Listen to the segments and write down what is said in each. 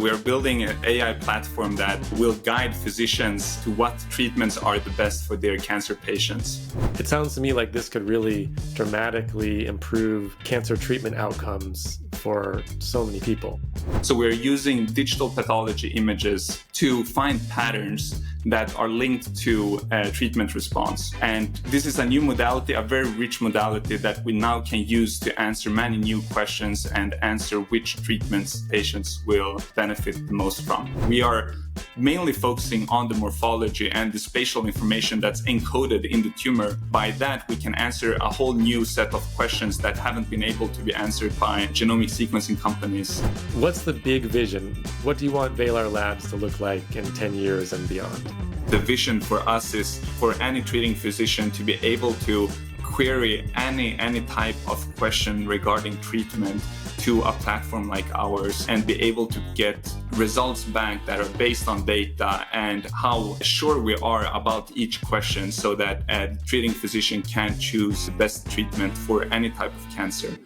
We are building an AI platform that will guide physicians to what treatments are the best for their cancer patients. It sounds to me like this could really dramatically improve cancer treatment outcomes for so many people. So we're using digital pathology images to find patterns that are linked to treatment response. And this is a new modality, a very rich modality that we now can use to answer many new questions and answer which treatments patients will benefit the most from. We are mainly focusing on the morphology and the spatial information that's encoded in the tumor. By that, we can answer a whole new set of questions that haven't been able to be answered by genomic sequencing companies. What's the big vision? What do you want Valar Labs to look like in 10 years and beyond? The vision for us is for any treating physician to be able to query any type of question regarding treatment to a platform like ours and be able to get results back that are based on data and how sure we are about each question so that a treating physician can choose the best treatment for any type of cancer.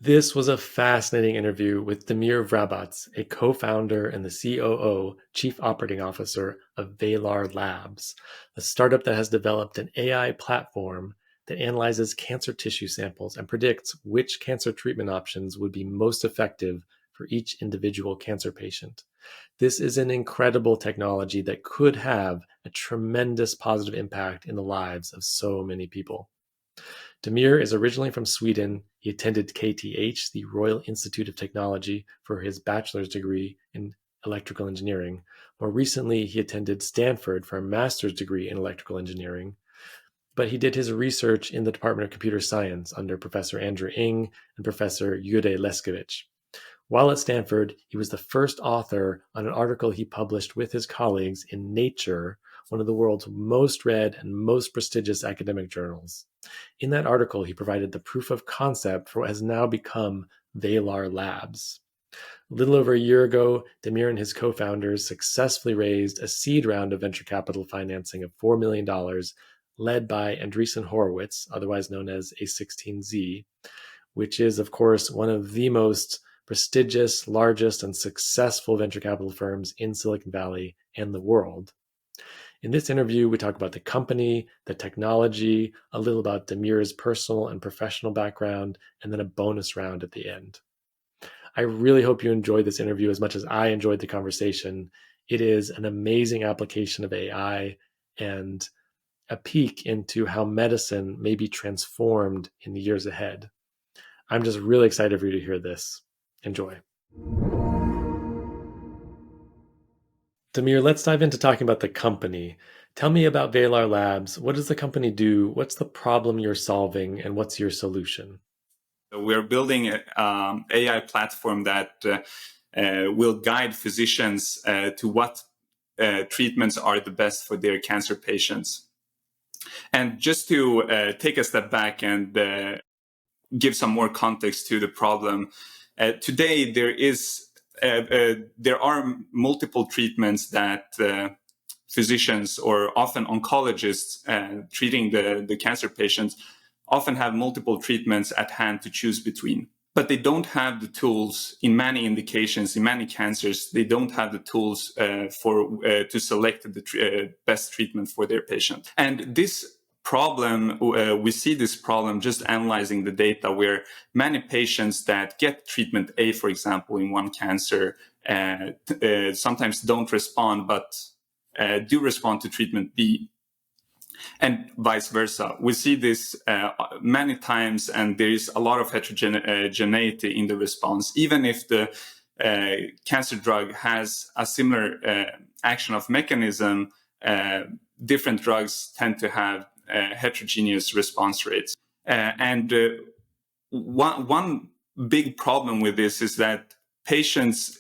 This was a fascinating interview with Damir Vrabac, a co-founder and the COO, Chief Operating Officer of Valar Labs, a startup that has developed an AI platform that analyzes cancer tissue samples and predicts which cancer treatment options would be most effective for each individual cancer patient. This is an incredible technology that could have a tremendous positive impact in the lives of so many people. Damir is originally from Sweden. He attended KTH, the Royal Institute of Technology, for his bachelor's degree in electrical engineering. More recently, he attended Stanford for a master's degree in electrical engineering. But he did his research in the Department of Computer Science under Professor Andrew Ng and Professor Jure Leskevich. While at Stanford, he was the first author on an article he published with his colleagues in Nature, one of the world's most read and most prestigious academic journals. In that article, he provided the proof of concept for what has now become Valar Labs. A little over a year ago, Damir and his co-founders successfully raised a seed round of venture capital financing of $4 million, led by Andreessen Horowitz, otherwise known as A16Z, which is, of course, one of the most prestigious, largest, and successful venture capital firms in Silicon Valley and the world. In this interview, we talk about the company, the technology, a little about Damir's personal and professional background, and then a bonus round at the end. I really hope you enjoyed this interview as much as I enjoyed the conversation. It is an amazing application of AI and a peek into how medicine may be transformed in the years ahead. I'm just really excited for you to hear this. Enjoy. Damir, let's dive into talking about the company. Tell me about Valar Labs. What does the company do? What's the problem you're solving, and what's your solution? We're building an AI platform that will guide physicians to what treatments are the best for their cancer patients. And just to take a step back and give some more context to the problem, today there are multiple treatments that physicians or often oncologists treating the cancer patients often have multiple treatments at hand to choose between. But they don't have the tools in many indications, in many cancers, they don't have the tools to select the best treatment for their patient. And this problem, we see this problem just analyzing the data where many patients that get treatment A, for example, in one cancer, sometimes don't respond, but do respond to treatment B. And vice versa. We see this many times, and there is a lot of heterogeneity in the response. Even if the cancer drug has a similar action of mechanism, different drugs tend to have heterogeneous response rates. One big problem with this is that patients,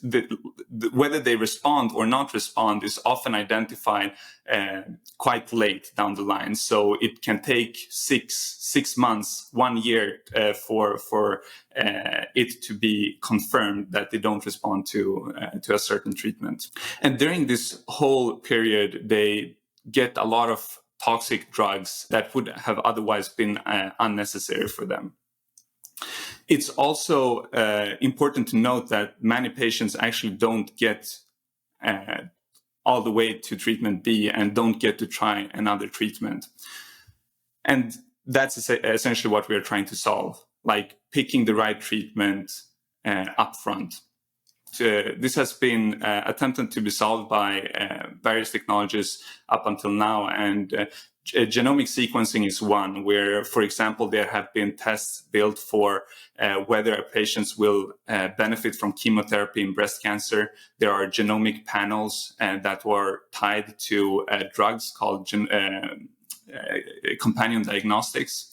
whether they respond or not respond, is often identified quite late down the line. So it can take six months, 1 year for it to be confirmed that they don't respond to a certain treatment. And during this whole period, they get a lot of toxic drugs that would have otherwise been unnecessary for them. It's also important to note that many patients actually don't get all the way to treatment B and don't get to try another treatment. And that's essentially what we are trying to solve, like picking the right treatment upfront. This has been attempted to be solved by various technologies up until now, and genomic sequencing is one where, for example, there have been tests built for whether patients will benefit from chemotherapy in breast cancer. There are genomic panels that were tied to drugs called companion diagnostics.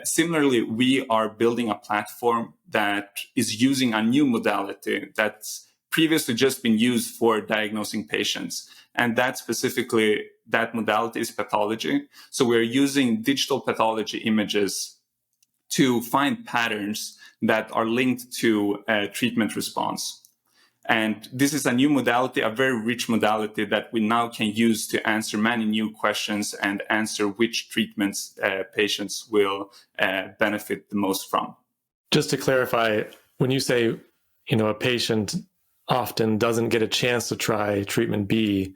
Similarly, we are building a platform that is using a new modality that's previously just been used for diagnosing patients. And that modality is pathology. So we're using digital pathology images to find patterns that are linked to treatment response. And this is a new modality, a very rich modality that we now can use to answer many new questions and answer which treatments patients will benefit the most from. Just to clarify, when you say, a patient often doesn't get a chance to try treatment B,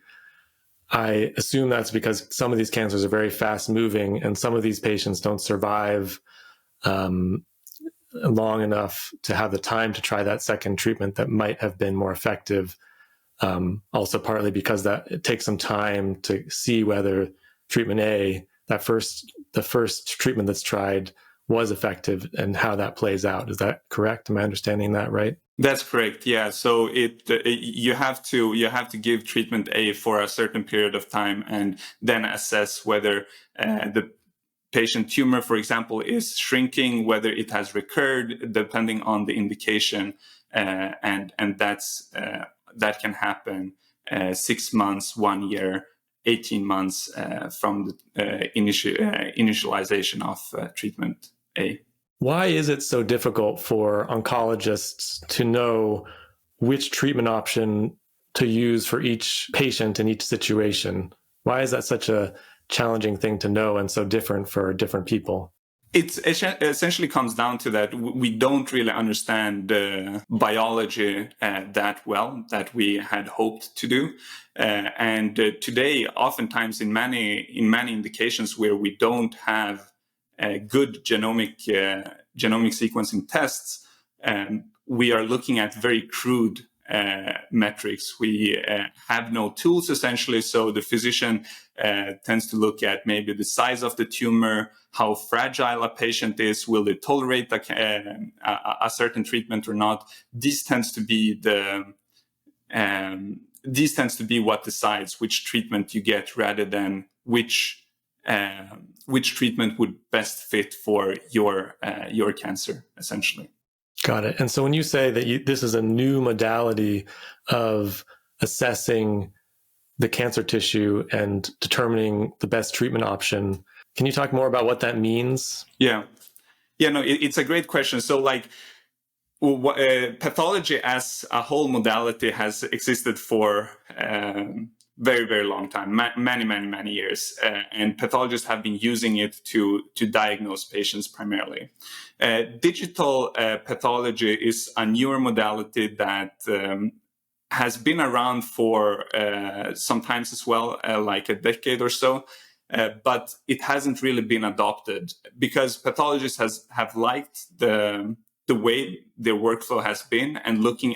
I assume that's because some of these cancers are very fast moving and some of these patients don't survive long enough to have the time to try that second treatment that might have been more effective. Also partly because that it takes some time to see whether treatment A, the first treatment that's tried, was effective and how that plays out. Is that correct? Am I understanding that right? That's correct. Yeah. So you have to give treatment A for a certain period of time and then assess whether the patient tumor, for example, is shrinking, whether it has recurred, depending on the indication, and that can happen 6 months, 1 year, 18 months from the initialization of treatment A. Why is it so difficult for oncologists to know which treatment option to use for each patient in each situation? Why is that such a challenging thing to know and so different for different people? It essentially comes down to that we don't really understand biology that well that we had hoped to do. And today, oftentimes in many indications where we don't have good genomic sequencing tests, we are looking at very crude metrics. We have no tools essentially, so the physician tends to look at maybe the size of the tumor, how fragile a patient is, will they tolerate a certain treatment or not. This tends to be what decides which treatment you get, rather than which treatment would best fit for your cancer, essentially. Got it. And so when you say that this is a new modality of assessing the cancer tissue and determining the best treatment option, can you talk more about what that means? Yeah, no, it's a great question. So pathology as a whole modality has existed for very, very long time, many years. And pathologists have been using it to diagnose patients primarily. Digital pathology is a newer modality that has been around for some time as well, like a decade or so. But it hasn't really been adopted because pathologists have liked the way their workflow has been, and looking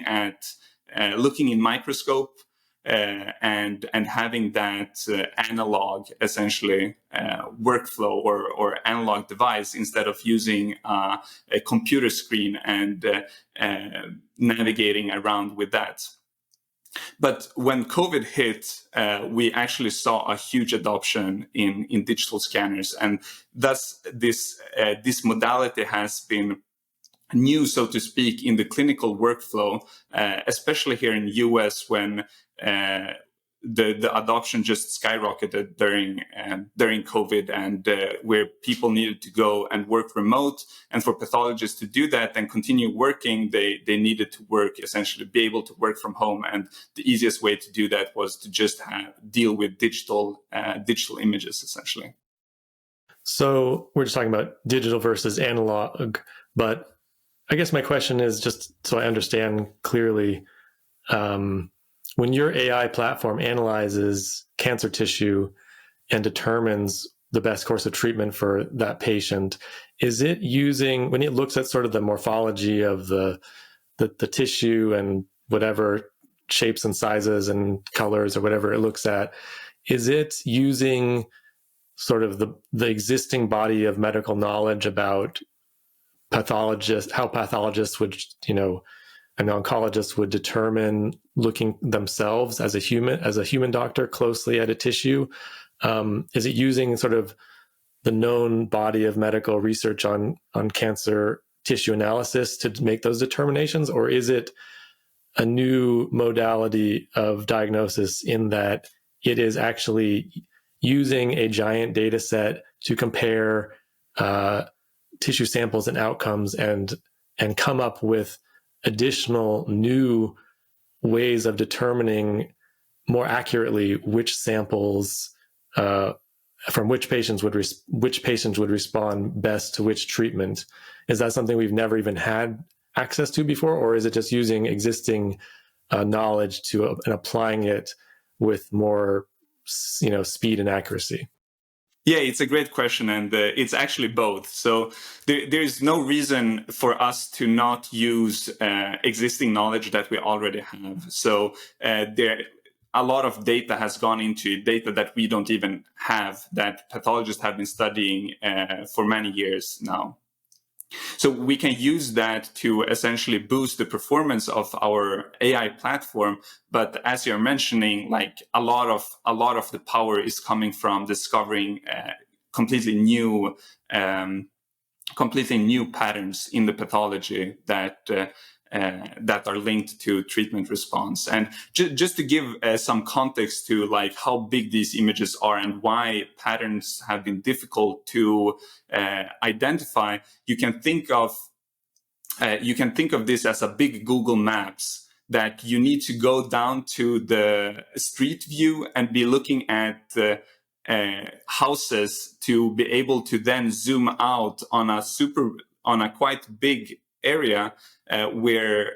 in microscope and having that analog essentially workflow or analog device instead of using a computer screen and navigating around with that. But when COVID hit, we actually saw a huge adoption in digital scanners, and thus this modality has been new, so to speak, in the clinical workflow, especially here in the US when the adoption just skyrocketed during COVID, and where people needed to go and work remote. And for pathologists to do that and continue working, they needed to work, essentially be able to work from home. And the easiest way to do that was to just deal with digital images, essentially. So we're just talking about digital versus analog, but I guess my question is, just so I understand clearly, when your AI platform analyzes cancer tissue and determines the best course of treatment for that patient, is it using, when it looks at sort of the morphology of the tissue and whatever shapes and sizes and colors or whatever it looks at, is it using sort of the existing body of medical knowledge about pathologists, how pathologists would, an oncologist would determine, looking themselves as a human doctor closely at a tissue? Is it using sort of the known body of medical research on cancer tissue analysis to make those determinations? Or is it a new modality of diagnosis in that it is actually using a giant data set to compare tissue samples and outcomes and come up with additional new ways of determining more accurately which samples from which patients would respond best to which treatment? Is that something we've never even had access to before, or is it just using existing knowledge and applying it with more, speed and accuracy? Yeah, it's a great question, and it's actually both. So there's no reason for us to not use existing knowledge that we already have. So a lot of data has gone into it, data that we don't even have, that pathologists have been studying for many years now. So we can use that to essentially boost the performance of our AI platform. But as you're mentioning, like a lot of the power is coming from discovering completely new patterns in the pathology that are linked to treatment response. And just to give some context to like how big these images are and why patterns have been difficult to identify, you can think of this as a big Google Maps that you need to go down to the street view and be looking at houses to be able to then zoom out on a quite big area where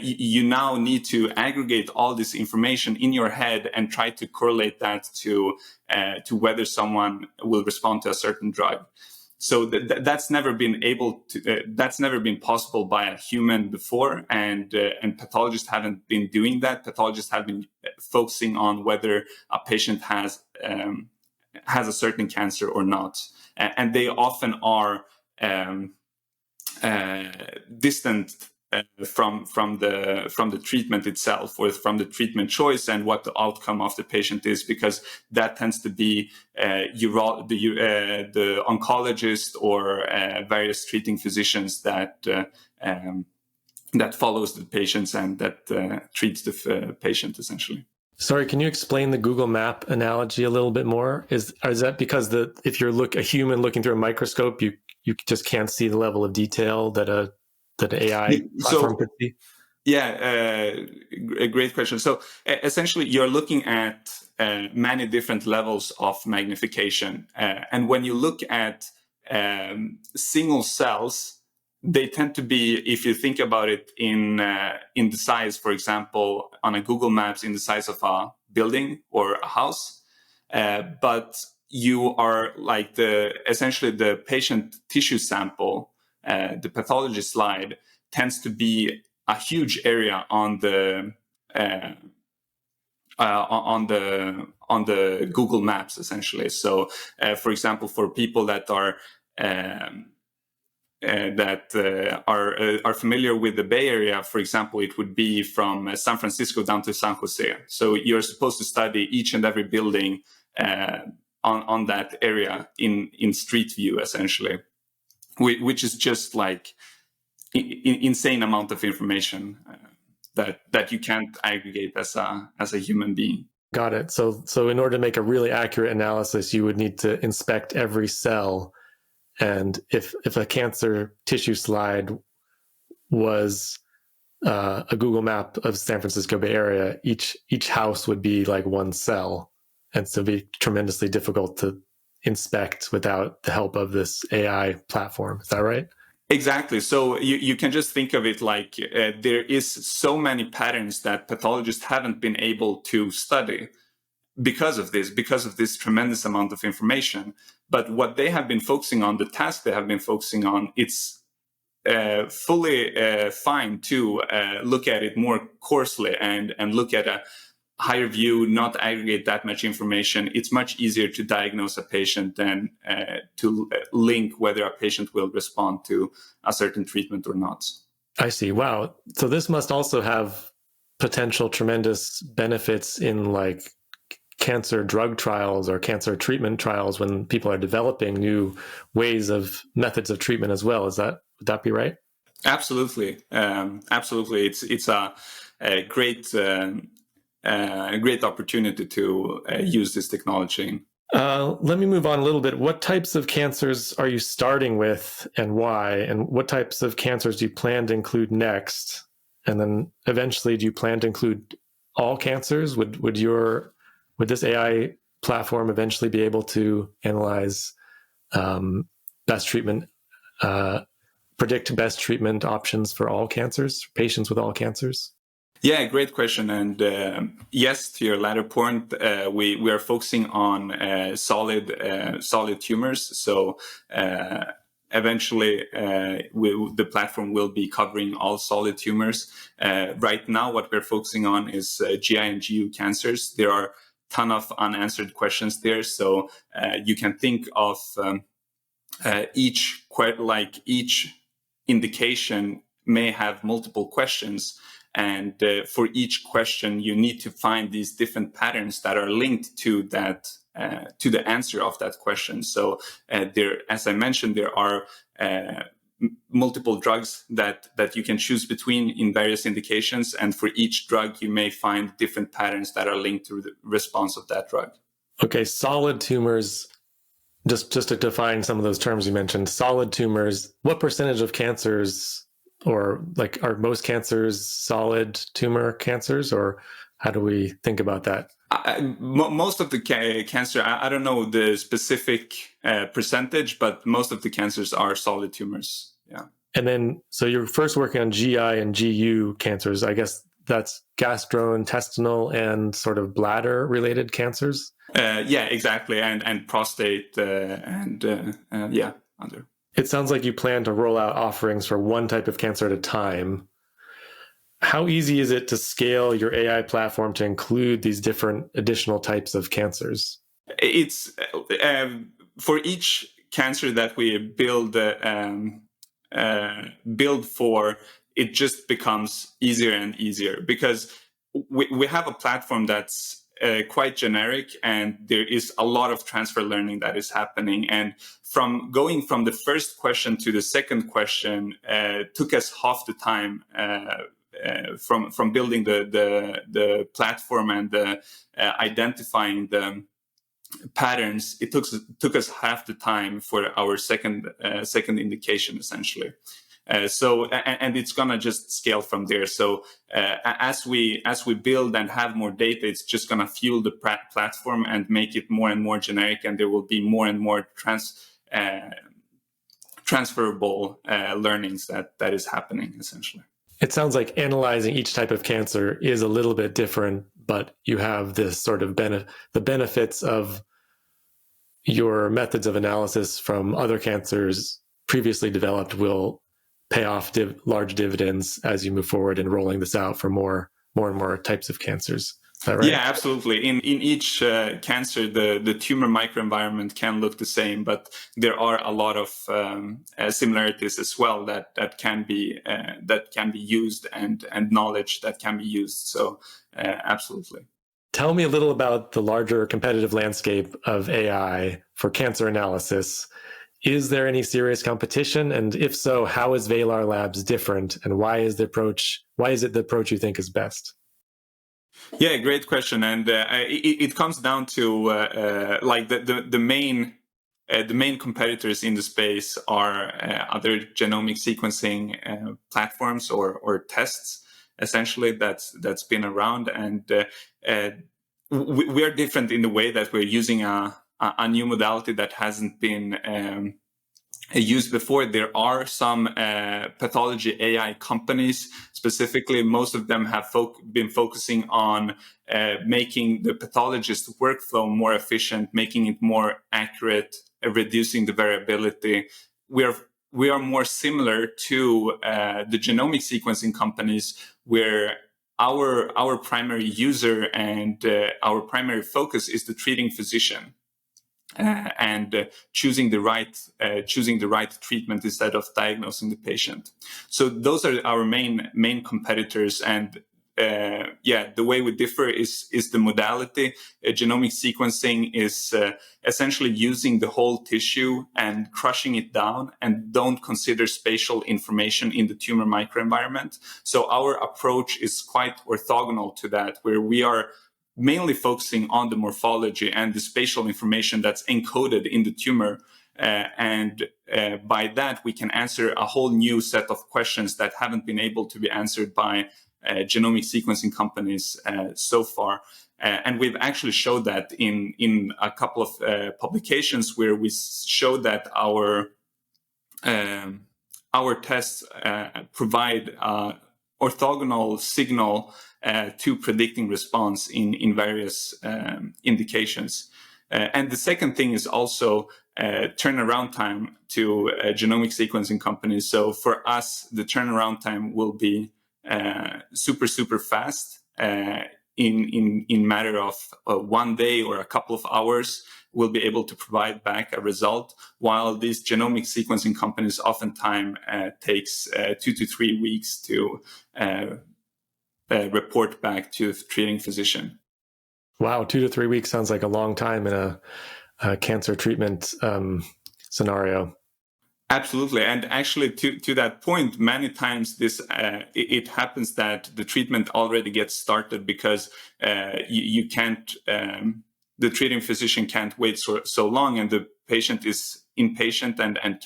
you now need to aggregate all this information in your head and try to correlate that to whether someone will respond to a certain drug. So that's never been possible by a human before, and pathologists haven't been doing that. Pathologists have been focusing on whether a patient has a certain cancer or not, and they often are distant from the treatment itself, or from the treatment choice and what the outcome of the patient is, because that tends to be the oncologist or various treating physicians that follows the patients and that treats the patient essentially. Sorry, can you explain the Google Map analogy a little bit more? Is that because if you're a human looking through a microscope, you just can't see the level of detail that an AI platform could see? Yeah, a great question. So essentially, you're looking at many different levels of magnification. And when you look at single cells, they tend to be, if you think about it in the size, for example, on a Google Maps, in the size of a building or a house. But you are like essentially the patient tissue sample, the pathology slide tends to be a huge area on the Google Maps essentially. So, for example, for people that are familiar with the Bay Area, for example, it would be from San Francisco down to San Jose. So you're supposed to study each and every building on that area in street view, essentially, which is just like insane amount of information that you can't aggregate as a human being. Got it. So in order to make a really accurate analysis, you would need to inspect every cell. And if a cancer tissue slide was a Google map of San Francisco Bay Area, each house would be like one cell. And so it'd be tremendously difficult to inspect without the help of this AI platform. Is that right? Exactly. So you can just think of it like there is so many patterns that pathologists haven't been able to study because of this tremendous amount of information. But what they have been focusing on, the task they have been focusing on, it's fully fine to look at it more coarsely and look at a higher view, not aggregate that much information. It's much easier to diagnose a patient than to link whether a patient will respond to a certain treatment or not. I see. Wow. So this must also have potential tremendous benefits in like cancer drug trials or cancer treatment trials when people are developing new methods of treatment as well. Would that be right? Absolutely. Absolutely. It's a great great opportunity to use this technology. Let me move on a little bit. What types of cancers are you starting with and why? And what types of cancers do you plan to include next? And then eventually, do you plan to include all cancers? Would this AI platform eventually be able to analyze best treatment, predict best treatment options for all cancers, patients with all cancers? Yeah, great question. And yes, to your latter point, we are focusing on solid tumors. So eventually, the platform will be covering all solid tumors. Right now, what we're focusing on is GI and GU cancers. There are a ton of unanswered questions there. So you can think of each indication may have multiple questions. And for each question, you need to find these different patterns that are linked to that, to the answer of that question. So as I mentioned, there are multiple drugs that you can choose between in various indications. And for each drug, you may find different patterns that are linked to the response of that drug. Okay, solid tumors. Just to define some of those terms you mentioned, solid tumors, what percentage of cancers, or like, are most cancers solid tumor cancers, or how do we think about that? Most of the cancer, I don't know the specific percentage, but most of the cancers are solid tumors. Yeah. And then, so you're first working on GI and GU cancers. I guess that's gastrointestinal and sort of bladder related cancers. Yeah, exactly. And prostate yeah, under. It sounds like you plan to roll out offerings for one type of cancer at a time. How easy is it to scale your AI platform to include these different additional types of cancers? It's for each cancer that we build for, it just becomes easier and easier because we have a platform that's quite generic, and there is a lot of transfer learning that is happening. And from going from the first question to the second question took us half the time from building the platform and identifying the patterns. It took us half the time for our second indication, essentially. And it's gonna just scale from there. So as we build and have more data, it's just gonna fuel the platform and make it more and more generic, and there will be more and more transferable learnings that is happening, essentially. It sounds like analyzing each type of cancer is a little bit different, but you have this sort of the benefits of your methods of analysis from other cancers previously developed will pay off large dividends as you move forward in rolling this out for more and more types of cancers. Is that right? Yeah, absolutely. In each cancer, the tumor microenvironment can look the same, but there are a lot of similarities as well that can be used, and knowledge that can be used. So absolutely. Tell me a little about the larger competitive landscape of AI for cancer analysis. Is there any serious competition? And if so, how is Valar Labs different? And why is it the approach you think is best? Yeah, great question. And it comes down to like the main competitors in the space are other genomic sequencing platforms or tests, essentially, that's been around. And we are different in the way that we're using a new modality that hasn't been used before. There are some pathology AI companies. Specifically, most of them have been focusing on making the pathologist workflow more efficient, making it more accurate, reducing the variability. We are more similar to the genomic sequencing companies, where our primary user and our primary focus is the treating physician. And choosing the right treatment instead of diagnosing the patient. So those are our main competitors. And the way we differ is the modality. Genomic sequencing is essentially using the whole tissue and crushing it down, and don't consider spatial information in the tumor microenvironment. So our approach is quite orthogonal to that, where we are mainly focusing on the morphology and the spatial information that's encoded in the tumor. By that, we can answer a whole new set of questions that haven't been able to be answered by genomic sequencing companies so far. And we've actually showed that in a couple of publications, where we showed that our tests provide orthogonal signal to predicting response in various indications. And the second thing is also turnaround time to genomic sequencing companies. So for us, the turnaround time will be super fast. In matter of 1 day or a couple of hours, we'll be able to provide back a result, while these genomic sequencing companies oftentimes takes 2 to 3 weeks to report back to the treating physician. Wow, 2 to 3 weeks sounds like a long time in a cancer treatment scenario. Absolutely. And actually, to that point, many times it happens that the treatment already gets started, because you can't, the treating physician can't wait so long, and the patient is impatient and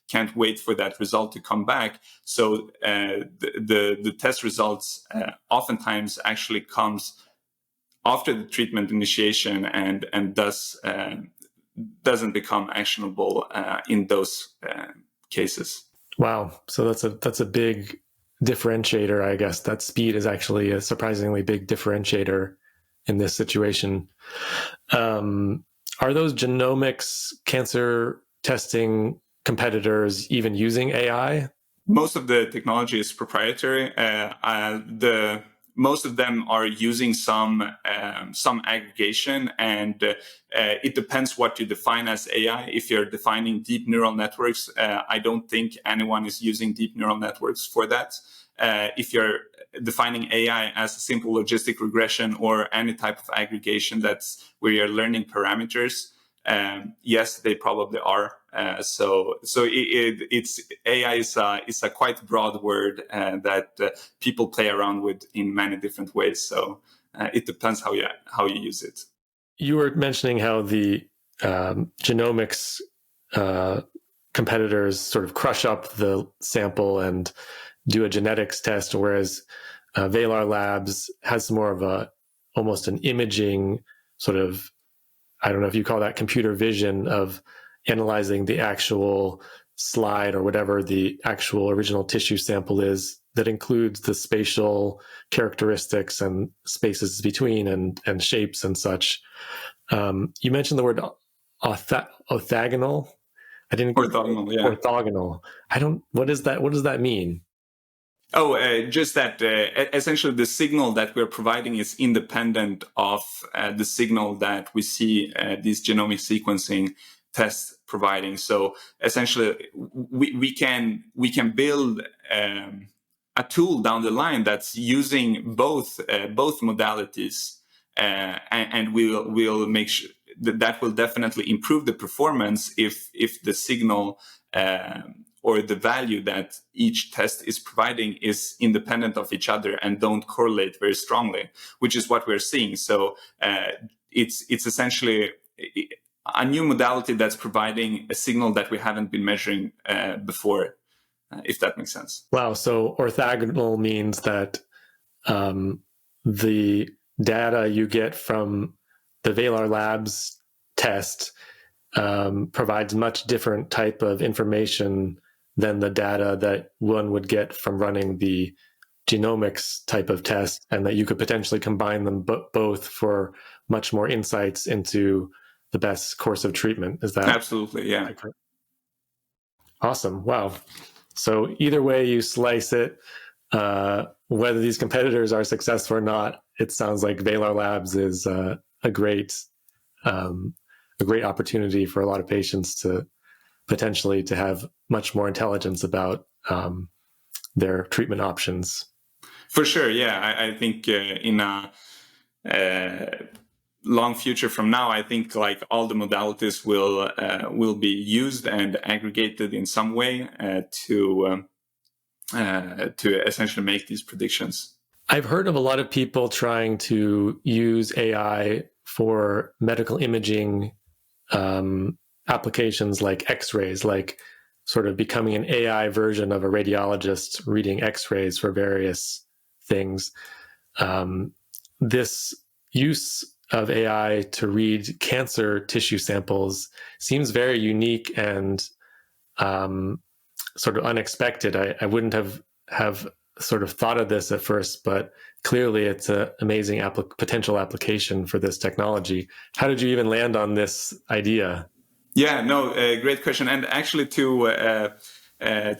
can't wait for that result to come back. So the test results oftentimes actually comes after the treatment initiation, and thus doesn't become actionable in those cases. Wow. So that's a big differentiator, I guess. That speed is actually a surprisingly big differentiator in this situation. Are those genomics cancer testing competitors even using AI? Most of the technology is proprietary. Most of them are using some aggregation, and it depends what you define as AI. If you're defining deep neural networks, I don't think anyone is using deep neural networks for that. If you're defining AI as a simple logistic regression or any type of aggregation that's where you're learning parameters, yes, they probably are. So it's AI is a quite broad word that people play around with in many different ways. So it depends how you use it. You were mentioning how the genomics competitors sort of crush up the sample and do a genetics test, whereas Valar Labs has more of almost an imaging sort of, I don't know if you call that computer vision, of analyzing the actual slide or whatever the actual original tissue sample is, that includes the spatial characteristics and spaces between and shapes and such. You mentioned the word orthogonal. I didn't. Orthogonal, yeah. Orthogonal. What is that? What does that mean? Just that essentially the signal that we're providing is independent of the signal that we see these genomic sequencing tests providing. So essentially, we can build a tool down the line that's using both modalities, and we'll make sure that will definitely improve the performance if the signal or the value that each test is providing is independent of each other and don't correlate very strongly, which is what we're seeing. So it's essentially a new modality that's providing a signal that we haven't been measuring before, if that makes sense. Wow. So orthogonal means that the data you get from the Valar Labs test provides much different type of information than the data that one would get from running the genomics type of test, and that you could potentially combine them both for much more insights into the best course of treatment. Is that absolutely? Yeah. Awesome. Wow. So either way you slice it, whether these competitors are successful or not, it sounds like Valar Labs is a great opportunity for a lot of patients to potentially to have much more intelligence about their treatment options. For sure, yeah. I think in a long future from now, I think like all the modalities will be used and aggregated in some way to essentially make these predictions. I've heard of a lot of people trying to use AI for medical imaging applications like X-rays, like sort of becoming an AI version of a radiologist reading X-rays for various things. This use of AI to read cancer tissue samples seems very unique and sort of unexpected. I wouldn't have sort of thought of this at first, but clearly it's an amazing potential application for this technology. How did you even land on this idea? Yeah, no, great question. And actually to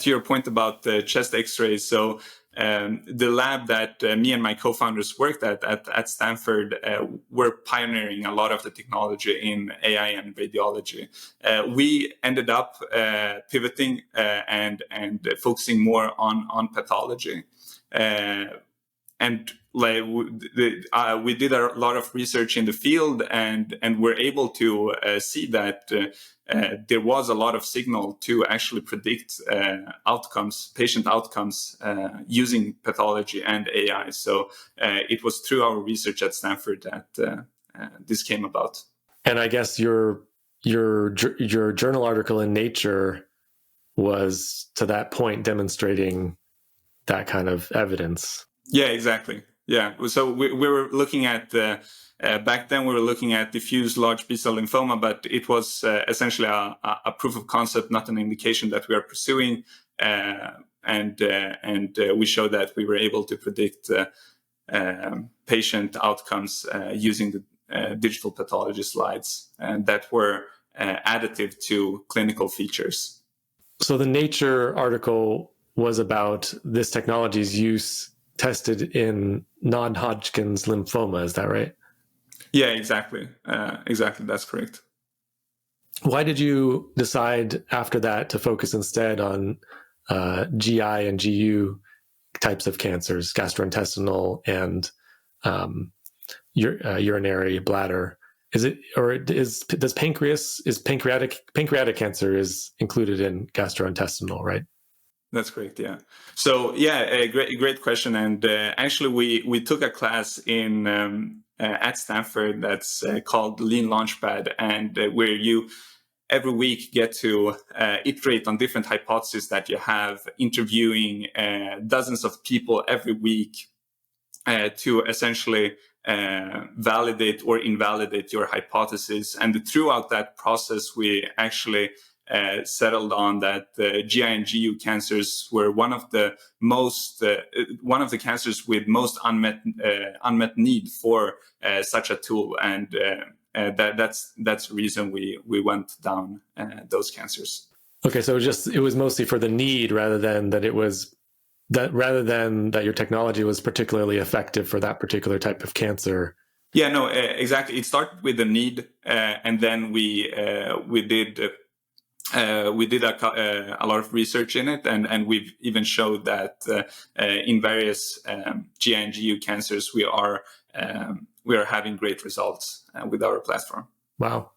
your point about the chest X-rays, so the lab that me and my co-founders worked at Stanford were pioneering a lot of the technology in AI and radiology. We ended up pivoting and focusing more on pathology. And like we did a lot of research in the field, and were able to see that there was a lot of signal to actually predict patient outcomes using pathology and AI. So it was through our research at Stanford that this came about. And I guess your journal article in Nature was to that point demonstrating that kind of evidence. Yeah, exactly. Yeah. So we were looking at back then we were looking at diffuse large B-cell lymphoma, but it was essentially a proof of concept, not an indication that we are pursuing. And we showed that we were able to predict patient outcomes using the digital pathology slides, and that were additive to clinical features. So the Nature article was about this technology's use tested in non-Hodgkin's lymphoma. Is that right? Yeah, exactly. Exactly. That's correct. Why did you decide after that to focus instead on GI and GU types of cancers, gastrointestinal and urinary bladder? Does pancreatic cancer is included in gastrointestinal, right? That's correct. Yeah. So yeah, a great question. And actually, we took a class in at Stanford that's called Lean Launchpad, and where you every week get to iterate on different hypotheses that you have, interviewing dozens of people every week to essentially validate or invalidate your hypothesis. And throughout that process, we actually settled on that GI and GU cancers were one of the cancers with most unmet need for such a tool, and that's the reason we went down those cancers. Okay, so it was mostly for the need rather than that your technology was particularly effective for that particular type of cancer. Yeah, no, exactly. It started with the need, and then we did a lot of research in it, and we've even showed that in various GI and GU cancers we are having great results with our platform. Wow.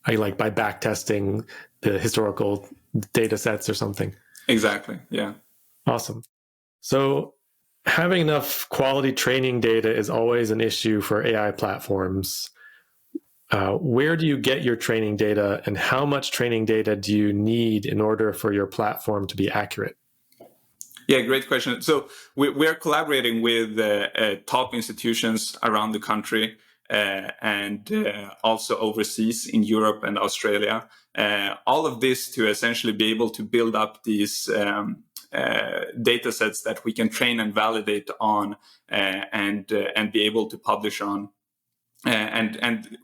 Like by back testing the historical data sets or something. Exactly. Yeah. Awesome. So having enough quality training data is always an issue for AI platforms. Where do you get your training data, and how much training data do you need in order for your platform to be accurate? Yeah, great question. So we are collaborating with top institutions around the country and also overseas in Europe and Australia. All of this to essentially be able to build up these data sets that we can train and validate on, and be able to publish on. And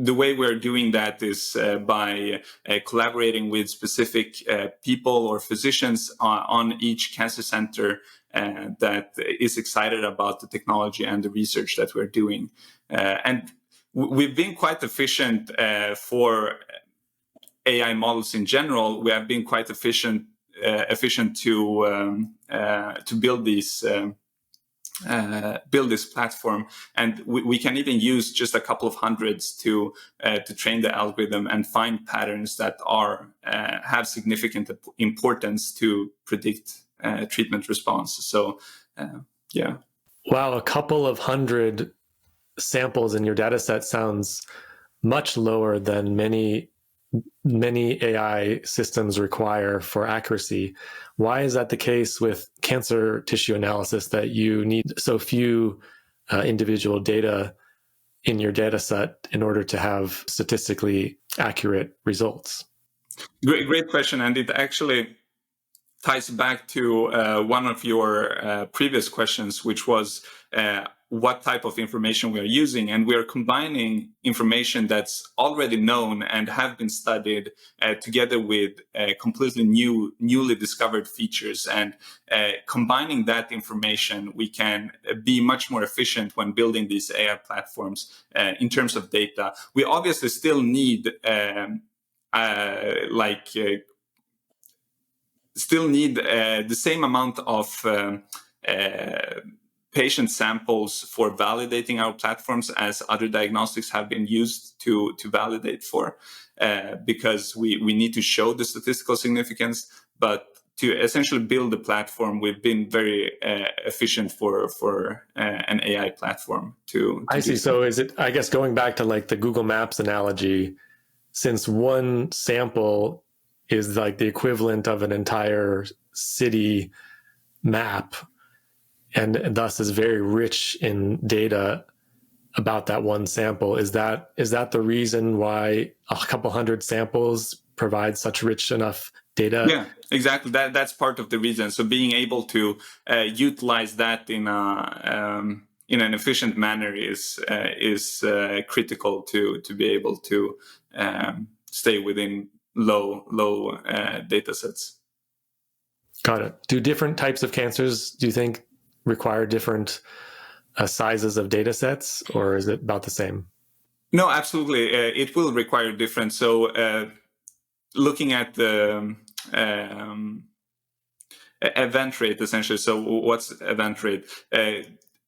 the way we're doing that is by collaborating with specific people or physicians on each cancer center that is excited about the technology and the research that we're doing. And we've been quite efficient for AI models in general. We have been quite efficient to build these. Build this platform, and we can even use just a couple of hundreds to train the algorithm and find patterns that have significant importance to predict treatment response. So, yeah. Wow, a couple of hundred samples in your data set sounds much lower than many AI systems require for accuracy. Why is that the case with cancer tissue analysis, that you need so few individual data in your data set in order to have statistically accurate results? Great question. And it actually ties back to one of your previous questions, which was what type of information we are using. And we are combining information that's already known and have been studied together with completely newly discovered features. And combining that information, we can be much more efficient when building these AI platforms in terms of data. We obviously still need the same amount of patient samples for validating our platforms as other diagnostics have been used to validate for, because we need to show the statistical significance. But to essentially build a platform, we've been very efficient for an AI platform to I see. So is it, I guess, going back to like the Google Maps analogy, since one sample is like the equivalent of an entire city map, and thus is very rich in data about that one sample. Is that the reason why a couple hundred samples provide such rich enough data? Yeah, exactly. That's part of the reason. So being able to utilize that in an efficient manner is critical to be able to stay within low data sets. Got it. Do different types of cancers, do you think, require different sizes of data sets, or is it about the same? No, absolutely. It will require different. So looking at the event rate, essentially. So what's event rate?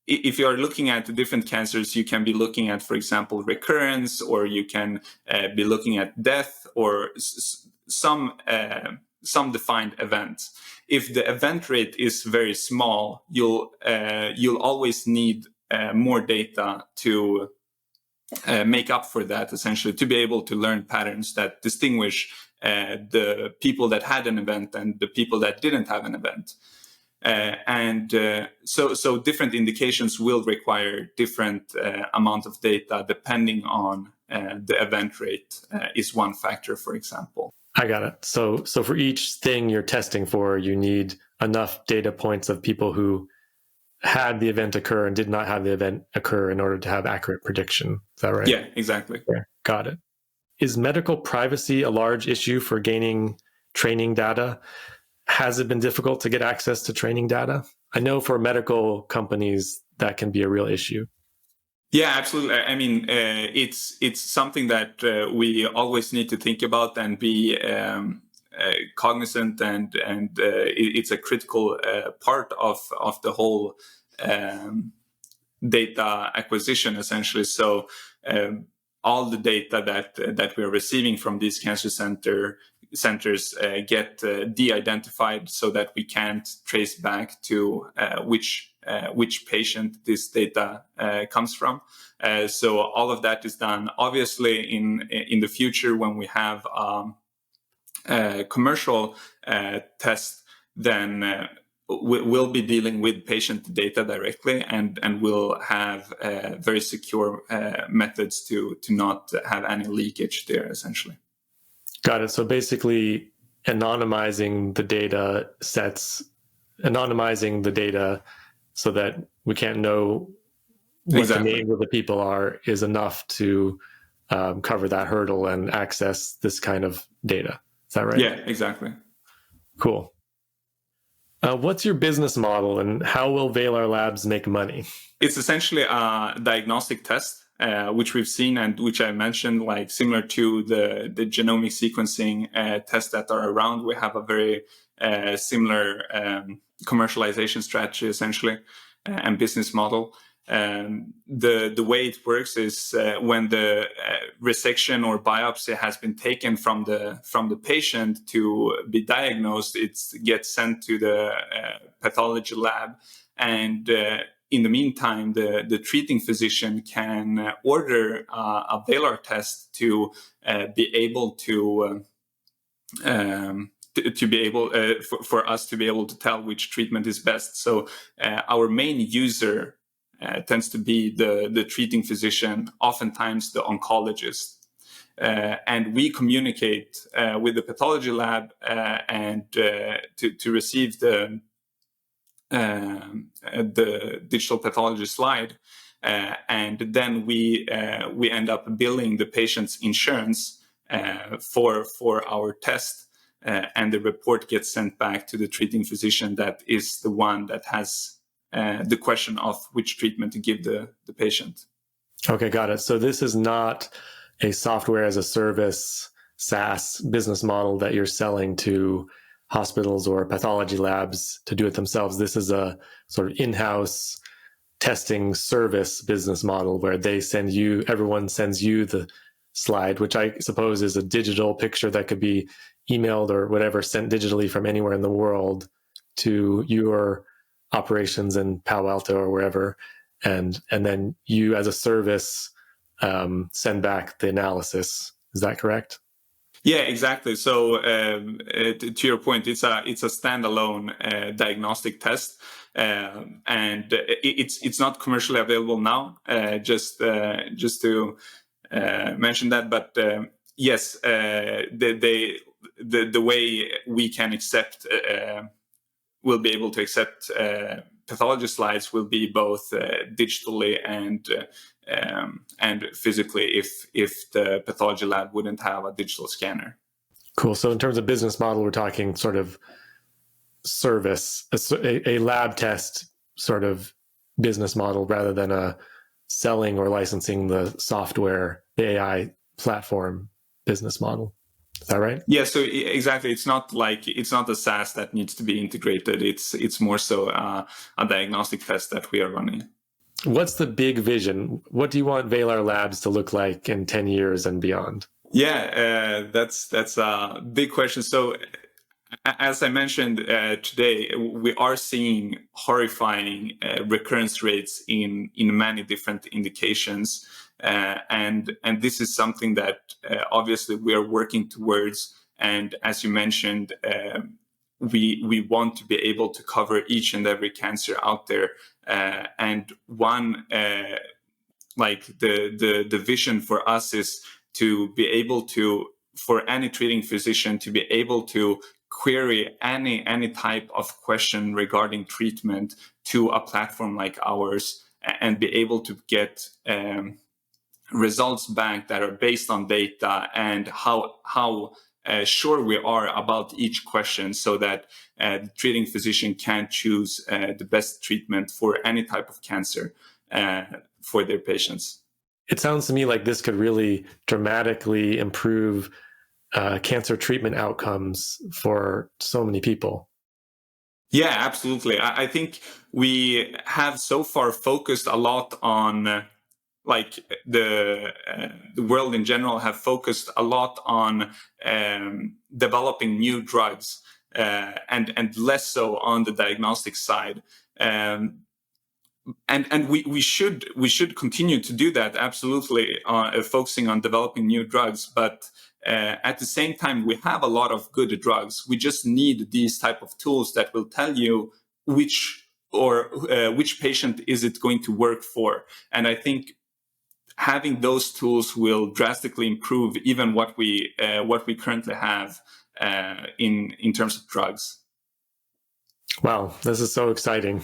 If you are looking at different cancers, you can be looking at, for example, recurrence, or you can be looking at death, or some defined events. If the event rate is very small, you'll always need more data to make up for that, essentially, to be able to learn patterns that distinguish the people that had an event and the people that didn't have an event. So different indications will require different amount of data depending on the event rate is one factor, for example. I got it. So for each thing you're testing for, you need enough data points of people who had the event occur and did not have the event occur in order to have accurate prediction. Is that right? Yeah, exactly. Yeah, got it. Is medical privacy a large issue for gaining training data? Has it been difficult to get access to training data? I know for medical companies that can be a real issue. Yeah, absolutely. I mean, it's something that we always need to think about and be cognizant, and it's a critical part of the whole data acquisition, essentially. So all the data that we're receiving from these cancer centers get de-identified, so that we can't trace back to which patient this data comes from. So all of that is done. Obviously, in the future, when we have commercial tests, then we'll be dealing with patient data directly, and we'll have very secure methods to not have any leakage there, essentially. Got it. So basically, anonymizing the data so that we can't know what the names of the people are is enough to cover that hurdle and access this kind of data. Is that right? Yeah, exactly. Cool. What's your business model and how will Valar Labs make money? It's essentially a diagnostic test, which we've seen and which I mentioned, like similar to the genomic sequencing tests that are around. We have a very similar commercialization strategy, essentially, and business model. The way it works is when the resection or biopsy has been taken from the patient to be diagnosed, it gets sent to the pathology lab, and in the meantime, the treating physician can order a Valar test to be able to be able for us to be able to tell which treatment is best. So our main user tends to be the treating physician, oftentimes the oncologist. And we communicate with the pathology lab and to receive the digital pathology slide, and then we end up billing the patient's insurance for our test, and the report gets sent back to the treating physician that is the one that has the question of which treatment to give the patient. Okay, got it. So this is not a software as a service SaaS business model that you're selling to hospitals or pathology labs to do it themselves. This is a sort of in-house testing service business model where everyone sends you the slide, which I suppose is a digital picture that could be emailed or whatever, sent digitally from anywhere in the world to your operations in Palo Alto or wherever. And then you as a service send back the analysis. Is that correct? Yeah, exactly. So to your point, it's a standalone diagnostic test, and it's not commercially available now. Just to mention that, but yes, the way we can accept will be able to accept pathology slides will be both digitally and physically if the pathology lab wouldn't have a digital scanner. Cool. So in terms of business model, we're talking sort of service, a lab test sort of business model rather than a selling or licensing the software, the AI platform business model. Is that right? Yeah, so exactly. It's not a SaaS that needs to be integrated. It's more so a diagnostic test that we are running. What's the big vision? What do you want Valar Labs to look like in 10 years and beyond? Yeah, that's a big question. So as I mentioned today, we are seeing horrifying recurrence rates in many different indications. And this is something that obviously we are working towards. And as you mentioned, we want to be able to cover each and every cancer out there. And one, like the vision for us is to be able to, for any treating physician, to be able to query any type of question regarding treatment to a platform like ours and be able to get results back that are based on data and how sure we are about each question, so that the treating physician can choose the best treatment for any type of cancer for their patients. It sounds to me like this could really dramatically improve cancer treatment outcomes for so many people. Yeah, absolutely. I think we have so far focused a lot on like the world in general have focused a lot on developing new drugs and less so on the diagnostic side. And we should continue to do that, absolutely, focusing on developing new drugs. But at the same time, we have a lot of good drugs. We just need these type of tools that will tell you which patient is it going to work for. And I think having those tools will drastically improve even what we currently have in terms of drugs. Wow, this is so exciting.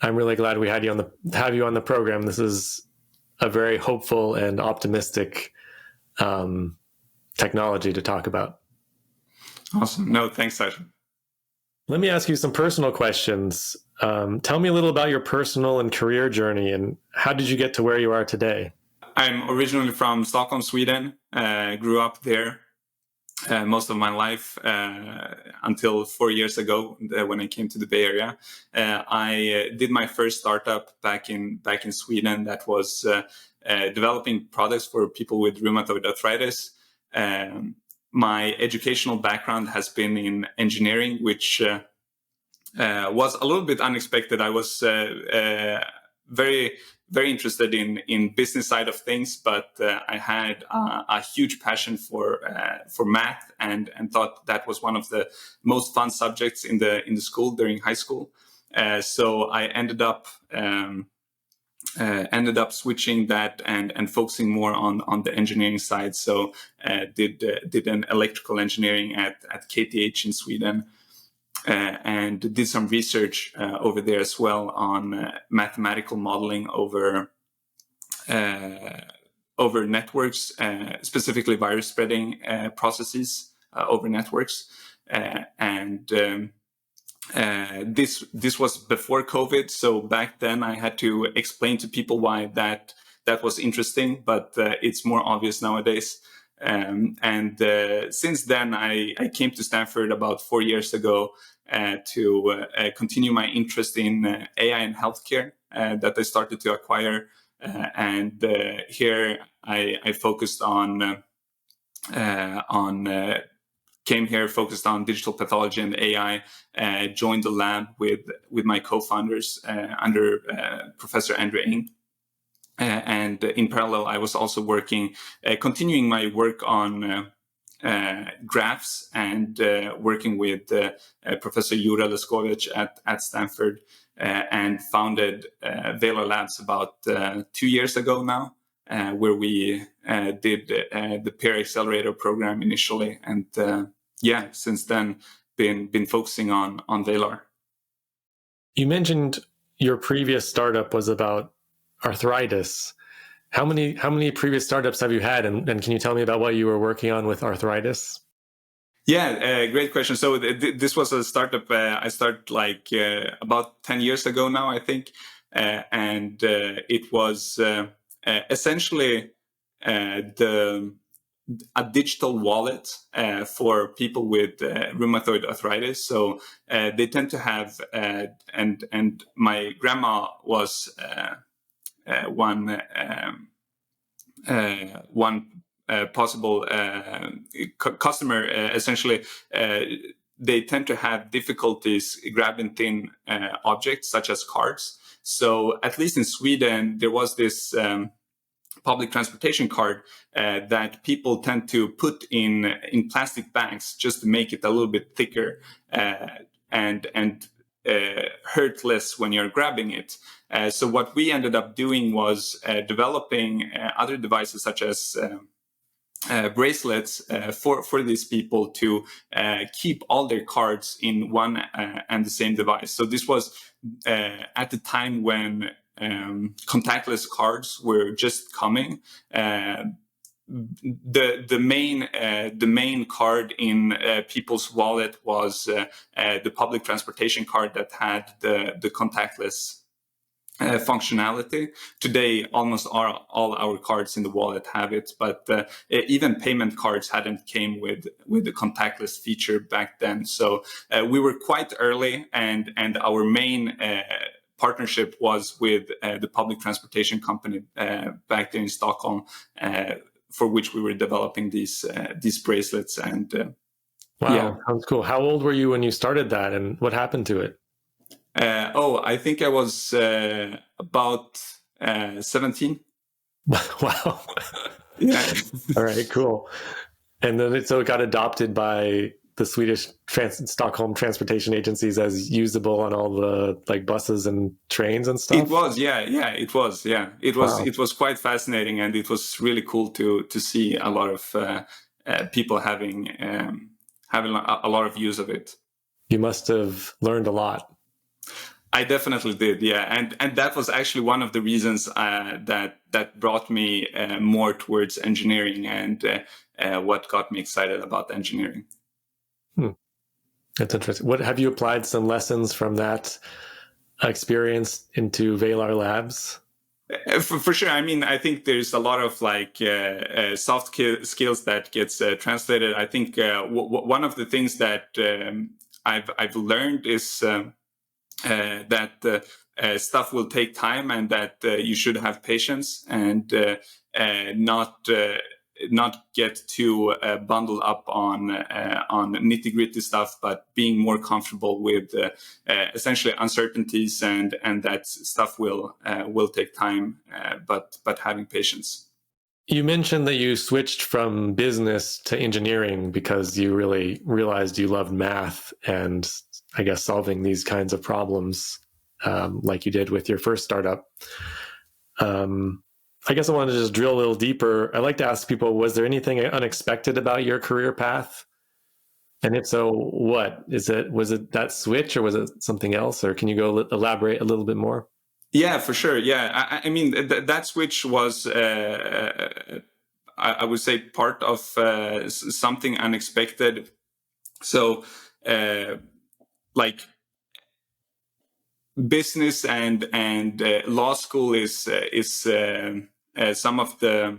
I'm really glad we had you have you on the program. This is a very hopeful and optimistic technology to talk about. Awesome. No, thanks, Sasha. Let me ask you some personal questions. Tell me a little about your personal and career journey, and how did you get to where you are today? I'm originally from Stockholm, Sweden. Grew up there most of my life until 4 years ago when I came to the Bay Area. I did my first startup back in Sweden that was developing products for people with rheumatoid arthritis. My educational background has been in engineering, which was a little bit unexpected. I was very interested in business side of things, but I had a huge passion for math and thought that was one of the most fun subjects in the school during high school. So I ended up switching that and focusing more on the engineering side. So did an electrical engineering at KTH in Sweden. And did some research over there as well on mathematical modeling over networks, specifically virus spreading processes over networks. This was before COVID, so back then I had to explain to people why that was interesting, but it's more obvious nowadays. Since then, I came to Stanford about 4 years ago to continue my interest in AI and healthcare that I started to acquire. Here I focused came here focused on digital pathology and AI. Joined the lab with my co-founders under Professor Andreessen. And in parallel, I was also continuing my work on graphs and working with Professor Jura Leskovic at Stanford, and founded Valar Labs about 2 years ago now, where we did the peer accelerator program initially, and since then been focusing on Valar. You mentioned your previous startup was about arthritis. How many previous startups have you had, and can you tell me about what you were working on with arthritis? Yeah, great question. So this was a startup I started about 10 years ago now, I think, and it was essentially a digital wallet for people with rheumatoid arthritis. So they tend to have, and my grandma was one possible customer. Essentially, they tend to have difficulties grabbing thin objects such as cards. So at least in Sweden, there was this public transportation card that people tend to put in plastic bags just to make it a little bit thicker and hurt less when you're grabbing it. So what we ended up doing was developing other devices such as bracelets for these people to keep all their cards in one and the same device. So this was at the time when contactless cards were just coming. The main card in people's wallet was the public transportation card that had the contactless functionality. Today, almost all our cards in the wallet have it, but even payment cards hadn't came with the contactless feature back then. So we were quite early, and our main partnership was with the public transportation company back there in Stockholm, for which we were developing these bracelets. And wow, sounds cool. How old were you when you started that, and what happened to it? I think I was about 17. Wow. Yeah. All right, cool. And then it got adopted by the Swedish Stockholm transportation agencies as usable on all the like buses and trains and stuff? It was, yeah, it was, yeah. It was, Wow. it was quite fascinating, and it was really cool to see a lot of people having a lot of use of it. You must have learned a lot. I definitely did, yeah, and that was actually one of the reasons that brought me more towards engineering, and what got me excited about engineering. That's interesting. What have you applied some lessons from that experience into Valar Labs? For sure. I mean, I think there's a lot of like soft skills that gets translated. I think one of the things that I've learned is that stuff will take time, and that you should have patience, and not get too bundled up on nitty-gritty stuff, but being more comfortable with essentially uncertainties, and that stuff will take time, but having patience. You mentioned that you switched from business to engineering because you really realized you loved math and, I guess, solving these kinds of problems, like you did with your first startup. I guess I wanted to just drill a little deeper. I like to ask people, was there anything unexpected about your career path? And if so, what? Was it that switch, or was it something else? Or can you go elaborate a little bit more? Yeah, for sure. Yeah, I mean, that switch was, I would say, part of something unexpected. So, like, business and law school is some of the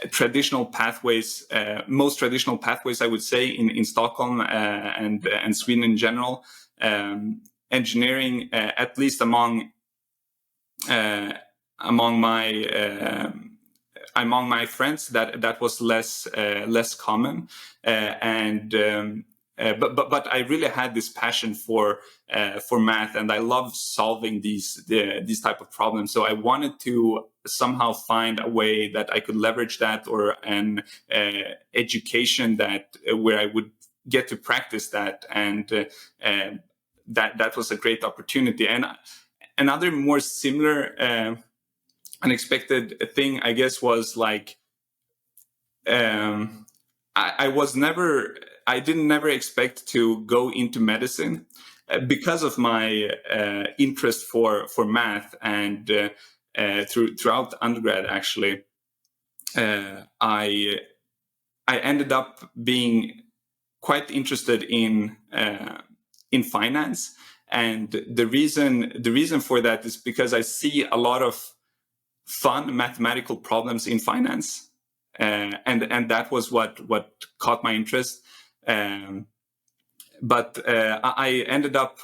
traditional pathways, most traditional pathways, I would say, in Stockholm and Sweden in general. Engineering, at least among my friends, that was less common, but I really had this passion for math, and I love solving these type of problems. So I wanted to somehow find a way that I could leverage that, or an education where I would get to practice that, and that was a great opportunity. And another more similar unexpected thing, I guess, was like I didn't never expect to go into medicine because of my interest for math, and throughout undergrad, actually, I ended up being quite interested in finance. And the reason for that is because I see a lot of fun mathematical problems in finance, and that was what caught my interest. But I ended up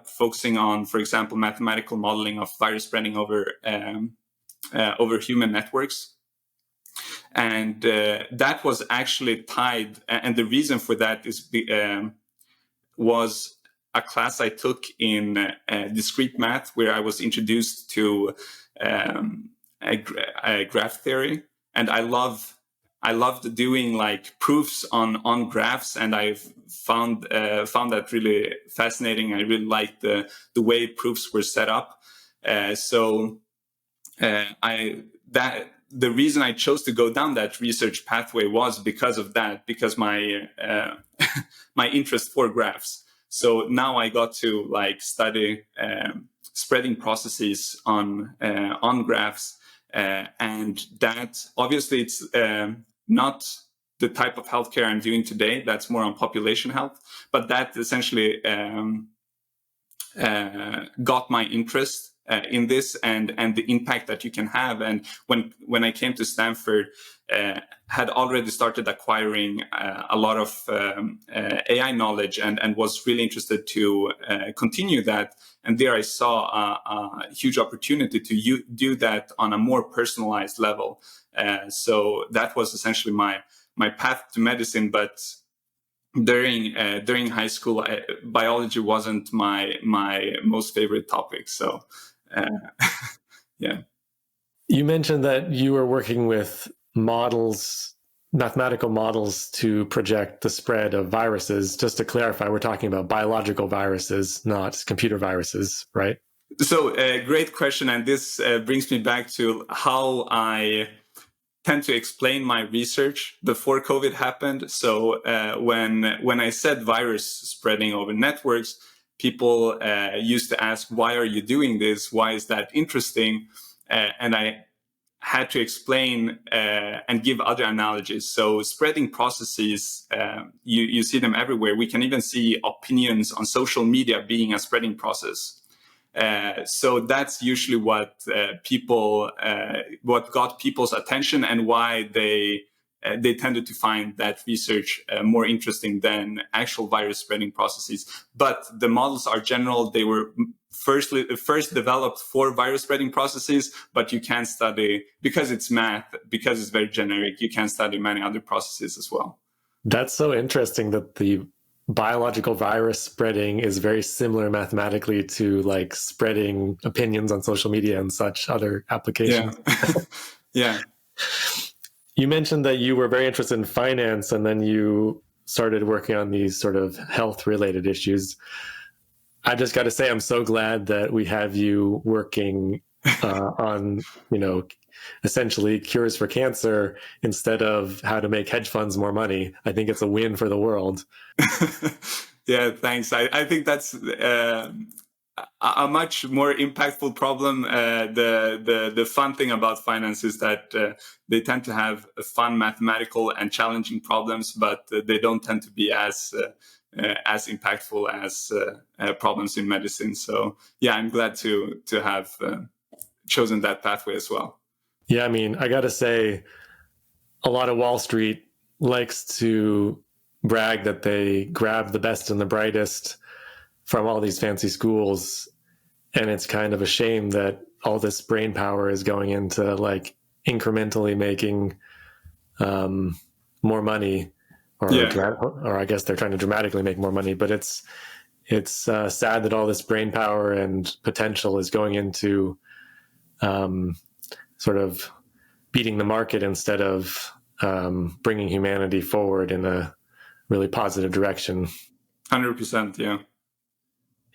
focusing on, for example, mathematical modeling of virus spreading over human networks. And that was actually tied, and the reason for that was a class I took in discrete math, where I was introduced to a graph theory, and I loved doing like proofs on graphs, and I found that really fascinating. I really liked the way proofs were set up. The reason I chose to go down that research pathway was because of that, because my my interest for graphs. So now I got to like study spreading processes on graphs, and that obviously it's not the type of healthcare I'm doing today. That's more on population health, but that essentially got my interest in this, and the impact that you can have. And when I came to Stanford, had already started acquiring a lot of AI knowledge, and was really interested to continue that. And there I saw a huge opportunity to do that on a more personalized level. So that was essentially my path to medicine. But during high school, biology wasn't my most favorite topic. So yeah. You mentioned that you were working with models mathematical models to project the spread of viruses. Just to clarify, we're talking about biological viruses, not computer viruses, right? So, great question. And this brings me back to how I tend to explain my research before COVID happened. So when I said virus spreading over networks, people used to ask, why are you doing this? Why is that interesting? And I had to explain and give other analogies. So spreading processes, you see them everywhere. We can even see opinions on social media being a spreading process. So that's usually what got people's attention, and why they tended to find that research more interesting than actual virus spreading processes. But the models are general. They were first developed for virus spreading processes, but you can study, because it's math, because it's very generic, you can study many other processes as well. That's so interesting that the biological virus spreading is very similar mathematically to like spreading opinions on social media and such other applications. Yeah. Yeah. You mentioned that you were very interested in finance, and then you started working on these sort of health related issues. I just got to say, I'm so glad that we have you working on, essentially cures for cancer instead of how to make hedge funds more money. I think it's a win for the world. Yeah, thanks. I think that's a much more impactful problem. The fun thing about finance is that they tend to have fun mathematical and challenging problems, but they don't tend to be as impactful as problems in medicine. So yeah, I'm glad to have chosen that pathway as well. Yeah, I mean, I got to say, a lot of Wall Street likes to brag that they grab the best and the brightest from all these fancy schools. And it's kind of a shame that all this brain power is going into like incrementally making more money, or I guess they're trying to dramatically make more money. But it's sad that all this brain power and potential is going into sort of beating the market instead of bringing humanity forward in a really positive direction. 100%, yeah.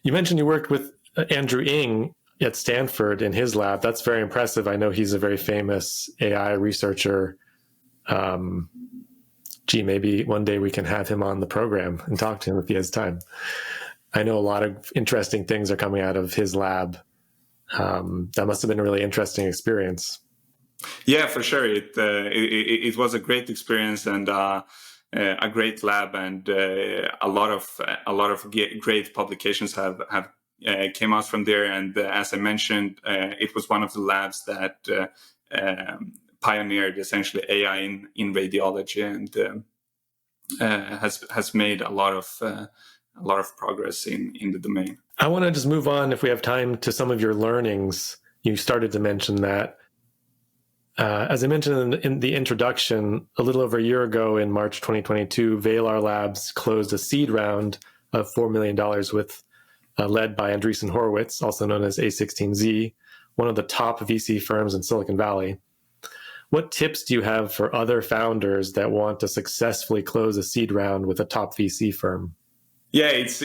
You mentioned you worked with Andrew Ng at Stanford in his lab. That's very impressive. I know he's a very famous AI researcher. Maybe one day we can have him on the program and talk to him if he has time. I know a lot of interesting things are coming out of his lab. That must have been a really interesting experience. Yeah, for sure. It was a great experience, and a great lab, and a lot of great publications have came out from there. And as I mentioned, it was one of the labs that pioneered essentially AI in radiology, and has made a lot of progress in the domain. I want to just move on, if we have time, to some of your learnings. You started to mention that. As I mentioned in the introduction, a little over a year ago in March 2022, Valar Labs closed a seed round of $4 million led by Andreessen Horowitz, also known as A16Z, one of the top VC firms in Silicon Valley. What tips do you have for other founders that want to successfully close a seed round with a top VC firm? Yeah, it's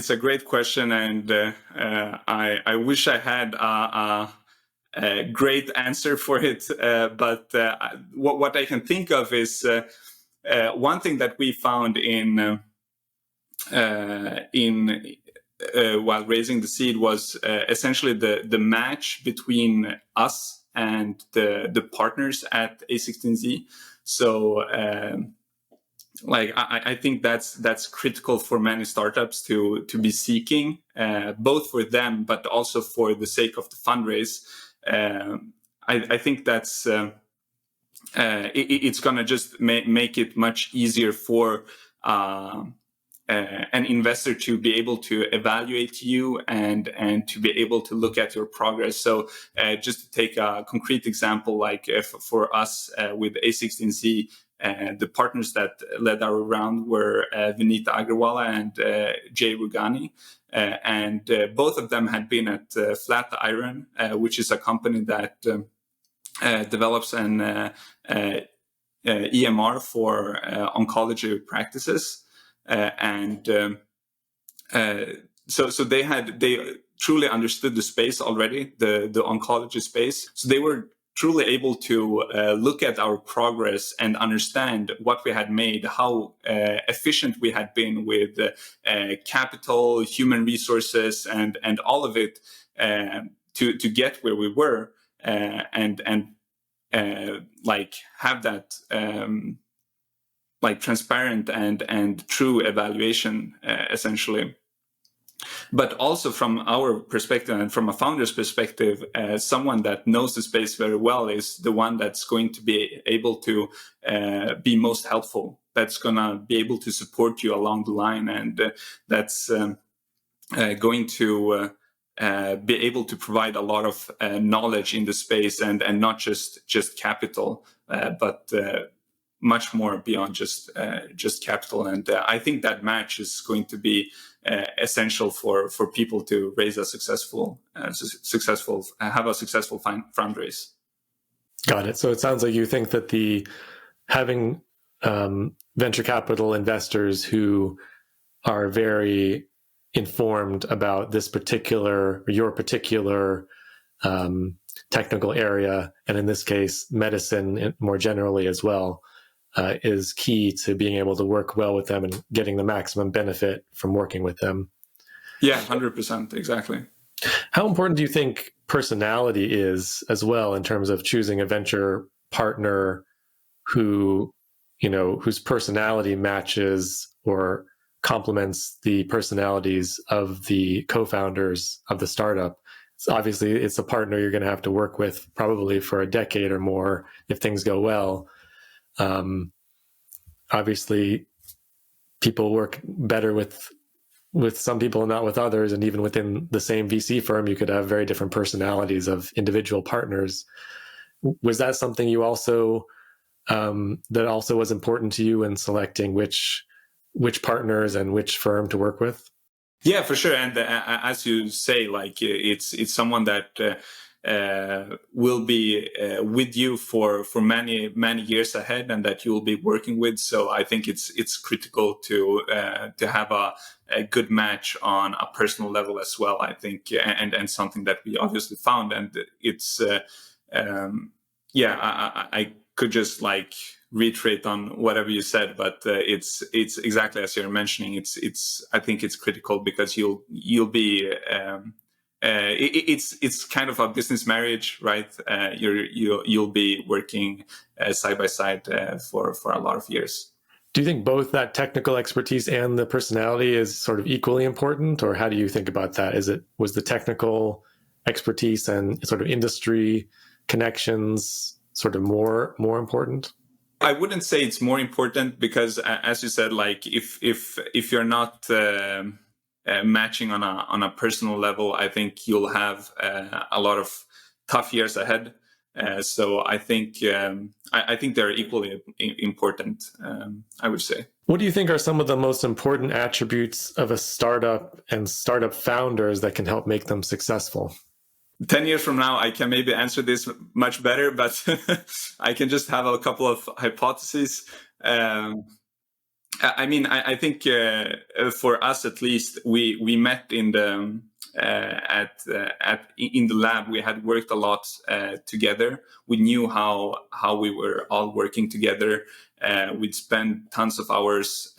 a great question, and I wish I had a great answer for it. But what I can think of is one thing that we found in while raising the seed was essentially the match between us and the partners at A16Z. So I think that's critical for many startups to be seeking, both for them but also for the sake of the fundraise. I think that's it's gonna just make it much easier for an investor to be able to evaluate you and to be able to look at your progress. So just to take a concrete example, like for us with A16Z, the partners that led our round were Vinita Agrawala and Jay Rugani. And both of them had been at Flatiron, which is a company that develops an EMR for oncology practices, so they truly understood the space already, the oncology space. So they were truly able to look at our progress and understand what we had made, how efficient we had been with capital, human resources, and all of it to get where we were, and like have that like transparent and true evaluation, essentially. But also from our perspective and from a founder's perspective, someone that knows the space very well is the one that's going to be able to be most helpful, that's going to be able to support you along the line, and that's going to be able to provide a lot of knowledge in the space, and not just capital, but much more beyond just capital. And I think that match is going to be essential for people to raise a successful have a successful fundraise. Got it. So it sounds like you think that having venture capital investors who are very informed about your particular technical area, and in this case, medicine more generally as well, is key to being able to work well with them and getting the maximum benefit from working with them. Yeah, 100%, exactly. How important do you think personality is as well in terms of choosing a venture partner whose personality matches or complements the personalities of the co-founders of the startup? Obviously, it's a partner you're going to have to work with probably for a decade or more if things go well. Obviously, people work better with some people and not with others, and even within the same VC firm, you could have very different personalities of individual partners. Was that something you also that also was important to you in selecting which partners and which firm to work with? Yeah, for sure. And as you say, like it's someone that will be with you for many years ahead, and that you will be working with. So I think it's critical to have a good match on a personal level as well, I think, and something that we obviously found. And it's I could just like reiterate on whatever you said, but it's exactly as you're mentioning. I think it's critical because you'll be it's kind of a business marriage, right? You'll be working side by side for a lot of years. Do you think both that technical expertise and the personality is sort of equally important, or how do you think about that? Was the technical expertise and sort of industry connections sort of more important? I wouldn't say it's more important because, as you said, like if you're not matching on a personal level, I think you'll have a lot of tough years ahead. So I think they're equally important, I would say. What do you think are some of the most important attributes of a startup and startup founders that can help make them successful? 10 years from now, I can maybe answer this much better, but I can just have a couple of hypotheses. I mean, I think for us at least, we met in the in the lab. We had worked a lot together. We knew how we were all working together. We'd spent tons of hours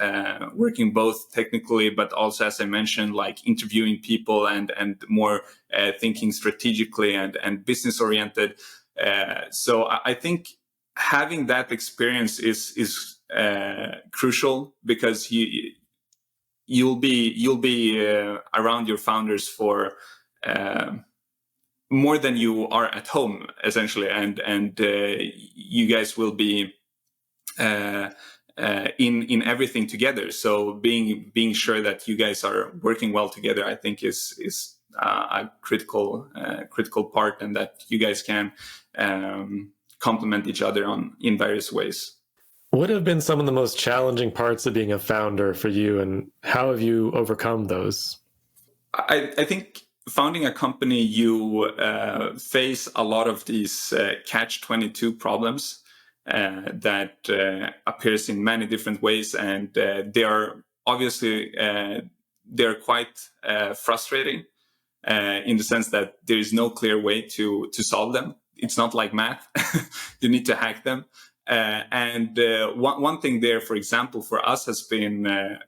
working both technically, but also, as I mentioned, like interviewing people and more thinking strategically and business oriented. So I think having that experience is crucial, because you'll be around your founders for more than you are at home, essentially, and you guys will be in everything together. So being sure that you guys are working well together, I think is a critical part, and that you guys can complement each other in various ways. What have been some of the most challenging parts of being a founder for you, and how have you overcome those? I think founding a company, you face a lot of these catch-22 problems. that appears in many different ways, and they are obviously they're quite frustrating in the sense that there is no clear way to solve them. It's not like math; you need to hack them. And one thing there, for example, for us has been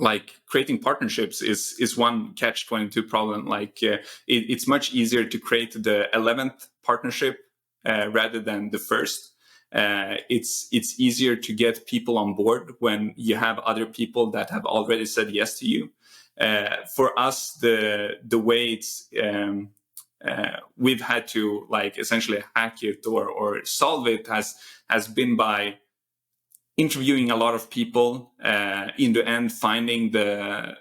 like creating partnerships is one catch-22 problem. Like it's much easier to create the 11th partnership rather than the first. It's easier to get people on board when you have other people that have already said yes to you. For us, the way it's we've had to like essentially hack it or solve it has been by interviewing a lot of people, in the end finding the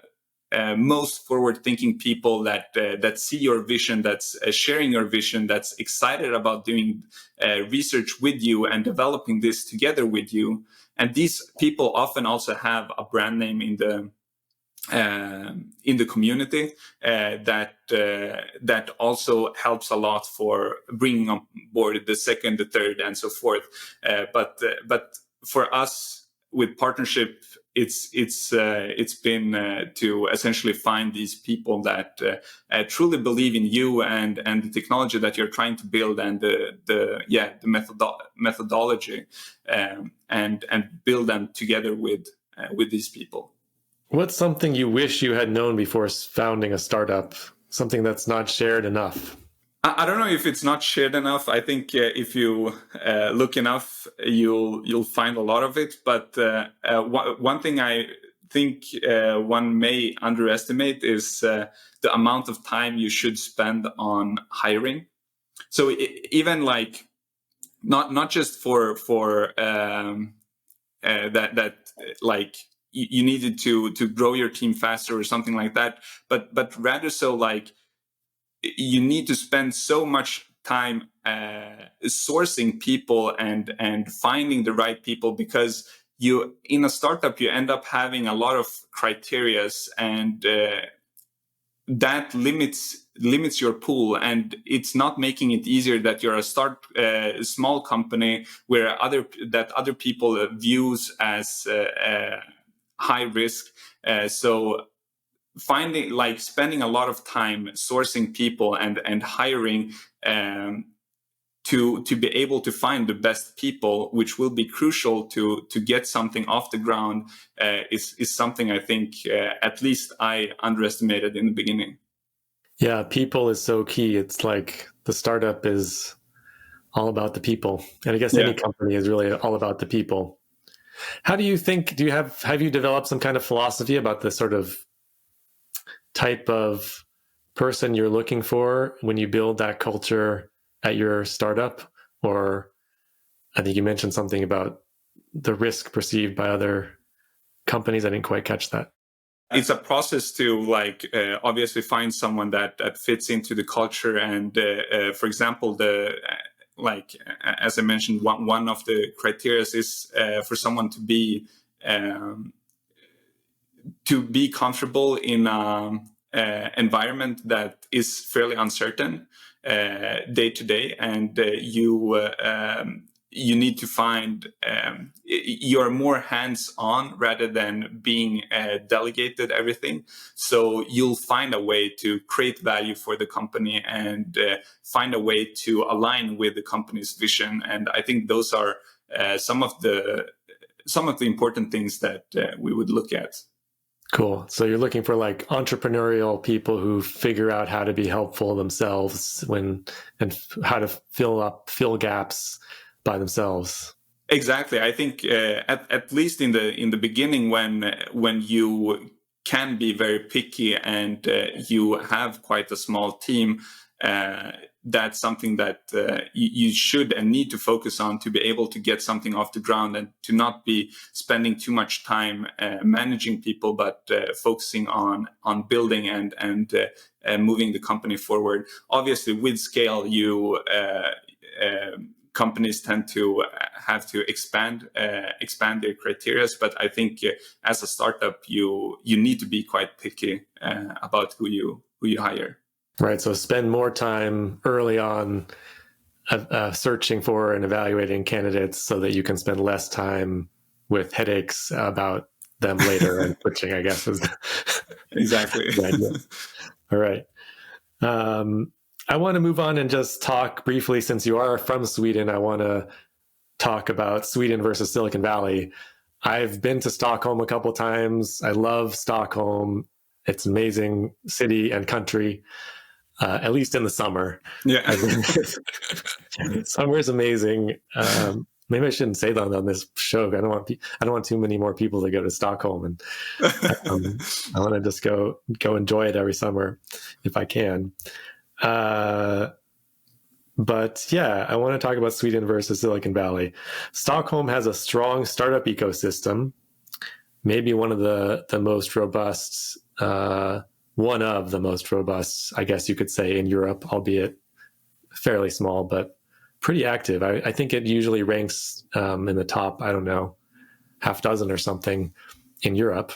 most forward-thinking people that see your vision, that's sharing your vision, that's excited about doing research with you and developing this together with you. And these people often also have a brand name in the community that also helps a lot for bringing on board the second, the third, and so forth. But for us with partnership, it's been to essentially find these people that truly believe in you and the technology that you're trying to build, and the methodology, and build them together with these people. What's something you wish you had known before founding a startup? Something that's not shared enough? I don't know if it's not shared enough. I think if you look enough, you'll find a lot of it. But one thing I think one may underestimate is the amount of time you should spend on hiring. So even like not just for that like you needed to grow your team faster or something like that, but rather so like you need to spend so much time sourcing people and finding the right people, because you in a startup you end up having a lot of criterias, and that limits your pool, and it's not making it easier that you're a small company where other people views as high risk. So spending a lot of time sourcing people and hiring to be able to find the best people, which will be crucial to get something off the ground, is something I think at least I underestimated in the beginning. Yeah, people is so key. It's like the startup is all about the people, and I guess any company is really all about the people. How do you think? Have you developed some kind of philosophy about the sort of type of person you're looking for when you build that culture at your startup? Or I think you mentioned something about the risk perceived by other companies. I didn't quite catch that. It's a process to obviously find someone that fits into the culture. And for example, as I mentioned, one of the criteria is for someone to be comfortable in an environment that is fairly uncertain day to day, and you need to find you're more hands-on rather than being delegated everything. So you'll find a way to create value for the company and find a way to align with the company's vision. And I think those are some of the important things that we would look at. Cool. So you're looking for like entrepreneurial people who figure out how to be helpful themselves and how to fill gaps by themselves. Exactly. I think at least in the beginning, when you can be very picky and you have quite a small team, that's something that you should and need to focus on to be able to get something off the ground, and to not be spending too much time managing people, but focusing on building and moving the company forward. Obviously, with scale, companies tend to have to expand their criteria, but I think as a startup, you need to be quite picky about who you hire. Right. So spend more time early on searching for and evaluating candidates so that you can spend less time with headaches about them later and switching, I guess, is Exactly. All right. I want to move on and just talk briefly, since you are from Sweden, I want to talk about Sweden versus Silicon Valley. I've been to Stockholm a couple times. I love Stockholm. It's an amazing city and country, at least in the summer. Yeah. Summer is amazing. Maybe I shouldn't say that on this show. I don't want too many more people to go to Stockholm, and I want to just go enjoy it every summer if I can. But yeah, I want to talk about Sweden versus Silicon Valley. Stockholm has a strong startup ecosystem, maybe one of the most robust, one of the most robust, I guess you could say, in Europe, albeit fairly small, but pretty active. I think it usually ranks in the top, I don't know, half dozen or something in Europe.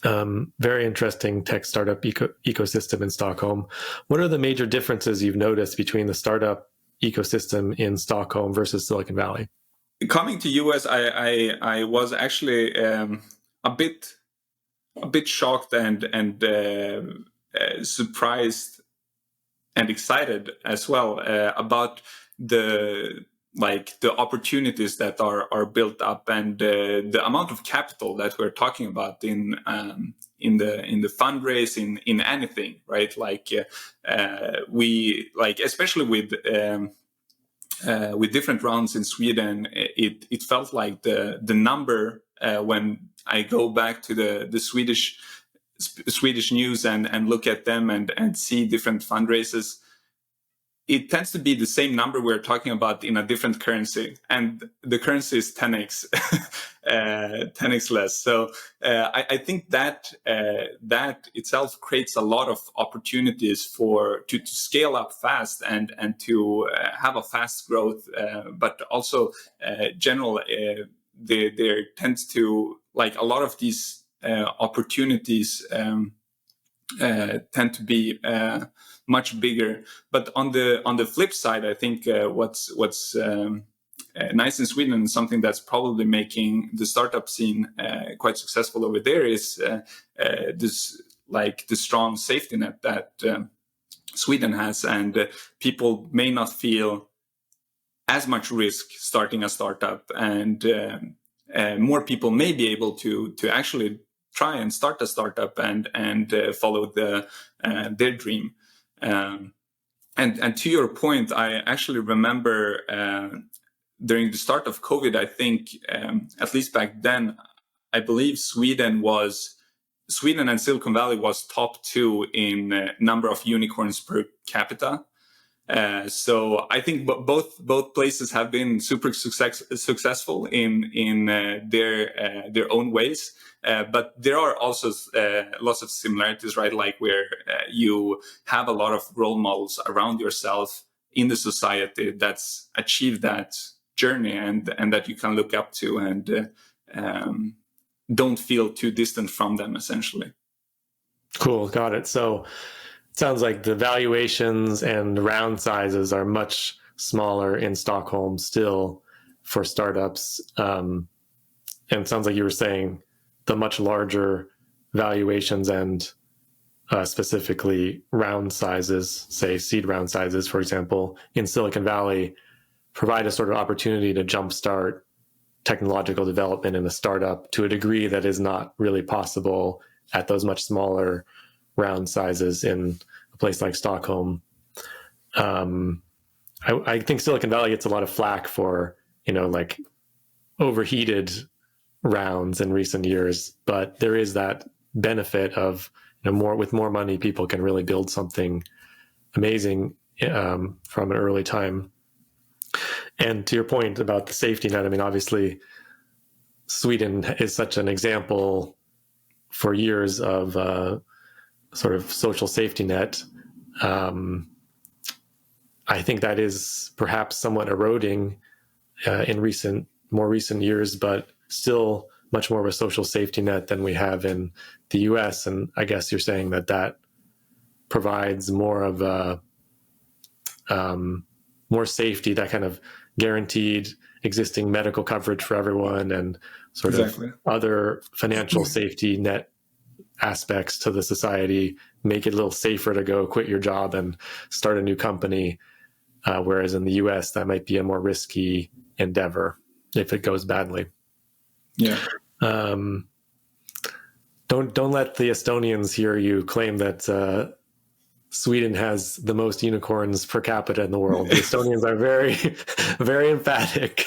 Very interesting tech startup ecosystem in Stockholm. What are the major differences you've noticed between the startup ecosystem in Stockholm versus Silicon Valley? Coming to US, I was actually a bit shocked and surprised and excited as well about the opportunities that are built up, and the amount of capital that we're talking about in the fundraising, in anything, right? We especially with different rounds in Sweden, it felt like the number when I go back to the Swedish news and look at them and see different fundraisers, it tends to be the same number we're talking about in a different currency, and the currency is 10x, 10x less. So I think that itself creates a lot of opportunities to scale up fast and to have a fast growth, but also general. There tends to, a lot of these opportunities tend to be much bigger. But on the flip side, I think what's nice in Sweden, and something that's probably making the startup scene quite successful over there, is this the strong safety net that Sweden has, and people may not feel as much risk starting a startup, and more people may be able to actually try and start a startup and follow their dream. And to your point, I actually remember during the start of COVID, I think at least back then, I believe Sweden and Silicon Valley was top 2 in number of unicorns per capita. So I think both places have been super successful in their own ways. But there are also lots of similarities, right? Where you have a lot of role models around yourself in the society that's achieved that journey, and that you can look up to, and don't feel too distant from them, essentially. Cool, got it. So it sounds like the valuations and round sizes are much smaller in Stockholm still for startups. And it sounds like you were saying the much larger valuations and specifically round sizes, say seed round sizes, for example, in Silicon Valley, provide a sort of opportunity to jumpstart technological development in a startup to a degree that is not really possible at those much smaller round sizes in a place like Stockholm. I think Silicon Valley gets a lot of flack for, overheated rounds in recent years, but there is that benefit of with more money, people can really build something amazing from an early time. And to your point about the safety net, obviously Sweden is such an example for years of sort of social safety net. I think that is perhaps somewhat eroding in more recent years, but still much more of a social safety net than we have in the US. And I guess you're saying that provides more of a more safety, that kind of guaranteed existing medical coverage for everyone, and sort Exactly. of other financial safety net aspects to the society, make it a little safer to go quit your job and start a new company. Whereas in the US, that might be a more risky endeavor if it goes badly. Yeah. Don't let the Estonians hear you claim that Sweden has the most unicorns per capita in the world. The Estonians are very, very emphatic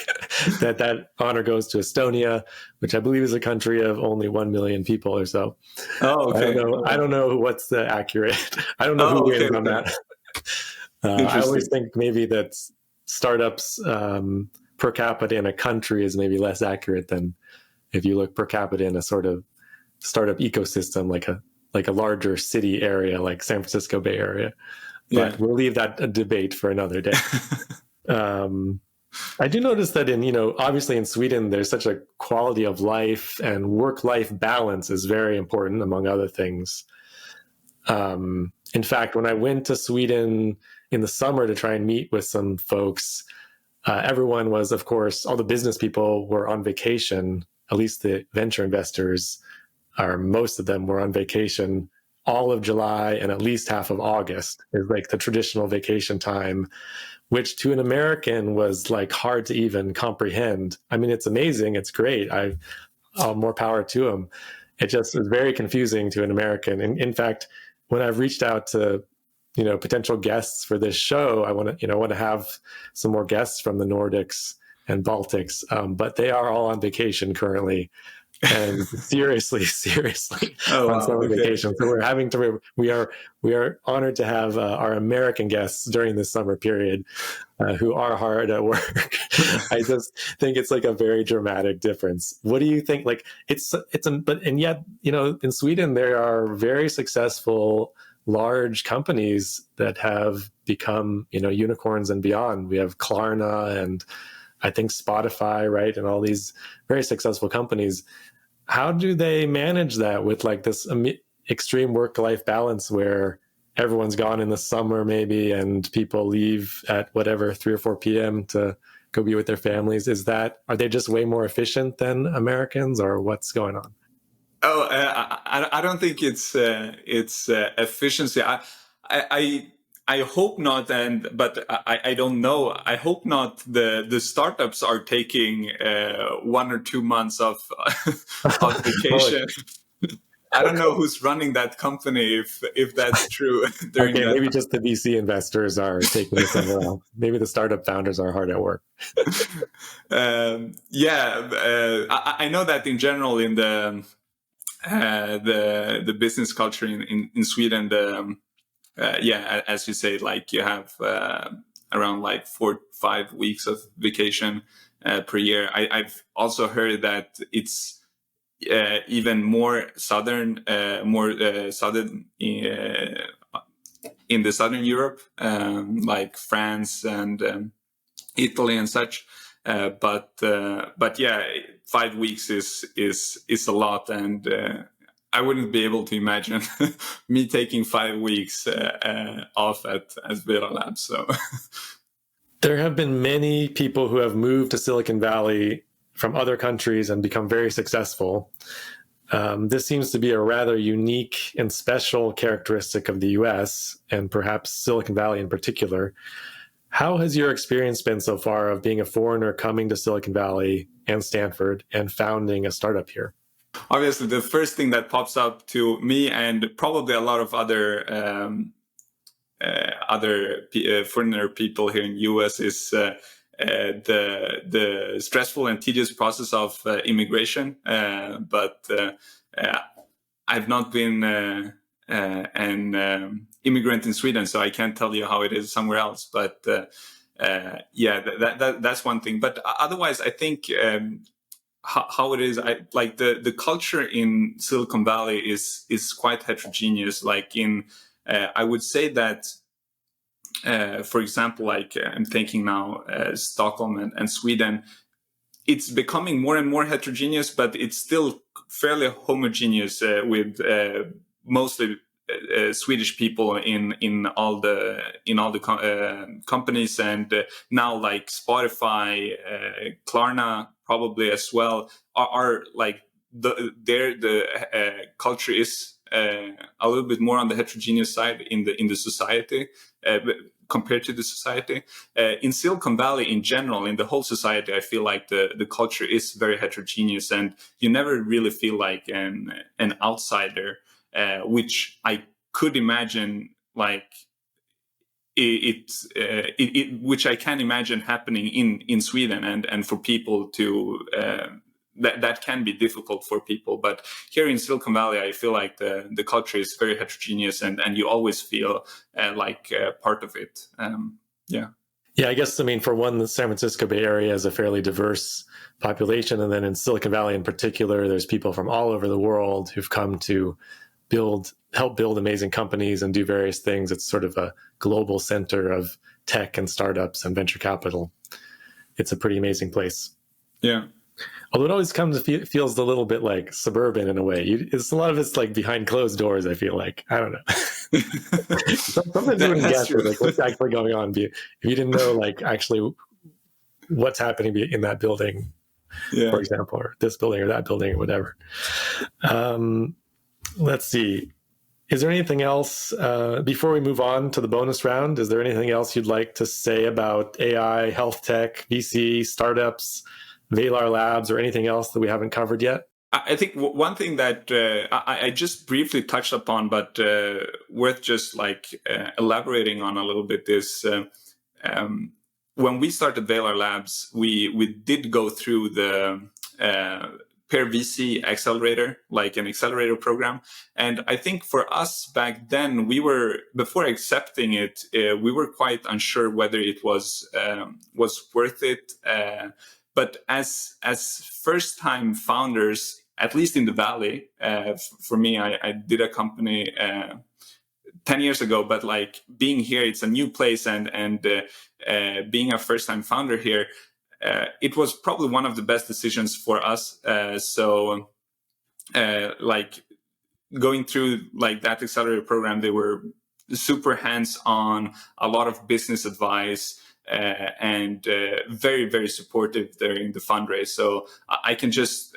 that honor goes to Estonia, which I believe is a country of only 1 million people or so. Oh, okay. I don't know what's the accurate. I don't know who wins on that. I always think maybe that startups per capita in a country is maybe less accurate than if you look per capita in a sort of startup ecosystem, like a larger city area, like San Francisco Bay Area. But we'll leave that debate for another day. I do notice that obviously in Sweden, there's such a quality of life, and work-life balance is very important, among other things. In fact, when I went to Sweden in the summer to try and meet with some folks, everyone was, of course, all the business people were on vacation, at least the venture investors, or most of them were on vacation all of July and at least half of August is like the traditional vacation time, which to an American was like hard to even comprehend. I mean, it's amazing. It's great. More power to them. It just is very confusing to an American. And in fact, when I've reached out to, potential guests for this show, I want to have some more guests from the Nordics and Baltics, but they are all on vacation currently. And seriously on summer vacation. So we are honored to have our American guests during this summer period who are hard at work. I just think it's like a very dramatic difference. What do you think? Like and yet, in Sweden, there are very successful large companies that have become, unicorns and beyond. We have Klarna and I think Spotify, right? And all these very successful companies. How do they manage that with like this extreme work-life balance where everyone's gone in the summer maybe and people leave at whatever 3 or 4 p.m. to go be with their families? Are they just way more efficient than Americans, or what's going on? Oh, I don't think it's efficiency. I hope not, but I don't know. I hope not. The startups are taking 1 or 2 months of vacation. I don't know who's running that company if that's true. Okay, maybe just the VC investors are taking it somewhere else. Maybe the startup founders are hard at work. I know that in general in the business culture in Sweden, as you say, like you have around like 4-5 weeks of vacation per year. I've also heard that it's even more southern in the southern Europe, like France and Italy and such. But 5 weeks is a lot, and I wouldn't be able to imagine me taking 5 weeks off at Valar Labs. So there have been many people who have moved to Silicon Valley from other countries and become very successful. This seems to be a rather unique and special characteristic of the US, and perhaps Silicon Valley in particular. How has your experience been so far of being a foreigner coming to Silicon Valley and Stanford and founding a startup here? Obviously, the first thing that pops up to me and probably a lot of other foreigner people here in the US is the stressful and tedious process of immigration. But I've not been an immigrant in Sweden, so I can't tell you how it is somewhere else. But that's one thing. But otherwise, I think how it is, like the culture in Silicon Valley is quite heterogeneous. Like I would say that, for example, like I'm thinking now, Stockholm and Sweden, it's becoming more and more heterogeneous, but it's still fairly homogeneous with mostly Swedish people in all the companies, and now like Spotify, Klarna probably as well are like the culture is a little bit more on the heterogeneous side in the society compared to the society. In Silicon Valley in general, in the whole society, I feel like the culture is very heterogeneous, and you never really feel like an outsider, which I could imagine like which I can imagine happening in Sweden, and for people to that can be difficult for people. But here in Silicon Valley, I feel like the culture is very heterogeneous, and you always feel like part of it. Yeah, I guess, I mean, for one, the San Francisco Bay Area is a fairly diverse population. And then in Silicon Valley in particular, there's people from all over the world who've come to help build amazing companies and do various things. It's sort of a global center of tech and startups and venture capital. It's a pretty amazing place. Yeah. Although it always feels a little bit like suburban in a way. It's a lot of it's like behind closed doors, I feel like. I don't know. Sometimes you wouldn't guess like what's actually going on if you didn't know like actually what's happening in that building, for example, or this building or that building or whatever. Let's see. Is there anything else before we move on to the bonus round? Is there anything else you'd like to say about AI, health tech, VC, startups, Valar Labs, or anything else that we haven't covered yet? I think one thing that I just briefly touched upon, but worth just like elaborating on a little bit is when we started Valar Labs, we did go through the Pair VC accelerator, like an accelerator program. And I think for us back then, before accepting it, we were quite unsure whether it was worth it. But as first-time founders, at least in the Valley, for me, I did a company 10 years ago, but like being here, it's a new place, and being a first-time founder here, it was probably one of the best decisions for us. So like going through like that accelerator program, they were super hands-on, a lot of business advice, and very, very supportive during the fundraise. So I can just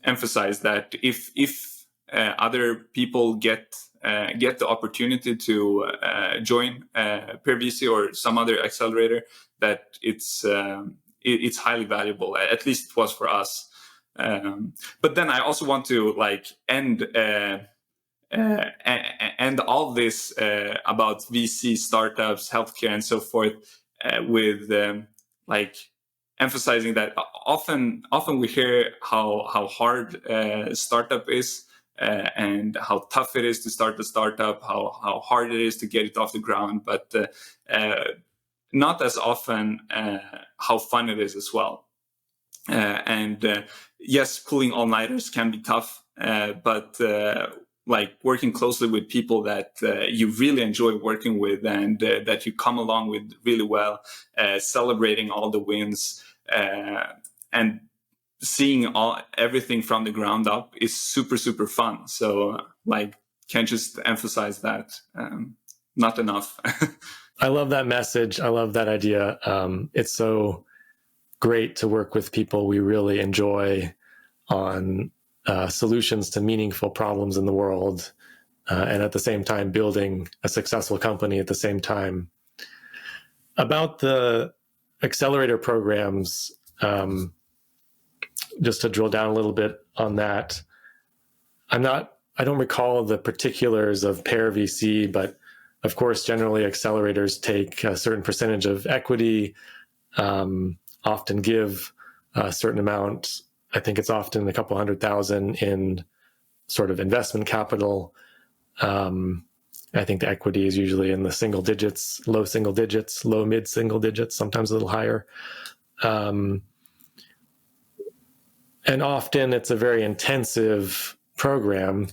emphasize that if other people get the opportunity to join Pair VC or some other accelerator, that it's highly valuable. At least it was for us. But then I also want to like end all this about VC, startups, healthcare, and so forth with like emphasizing that often we hear how hard startup is and how tough it is to start a startup, how hard it is to get it off the ground, but not as often how fun it is as well. And yes, pulling all-nighters can be tough, but like working closely with people that you really enjoy working with and that you come along with really well, celebrating all the wins and seeing everything from the ground up is super, super fun. So like, can't just emphasize that not enough. I love that message. I love that idea. It's so great to work with people we really enjoy on solutions to meaningful problems in the world, and at the same time building a successful company at the same time. About the accelerator programs, just to drill down a little bit on that, I don't recall the particulars of Pair VC, but of course, generally accelerators take a certain percentage of equity, often give a certain amount. I think it's often a couple $100,000 in sort of investment capital. I think the equity is usually in the single digits, low mid single digits, sometimes a little higher. And often it's a very intensive program.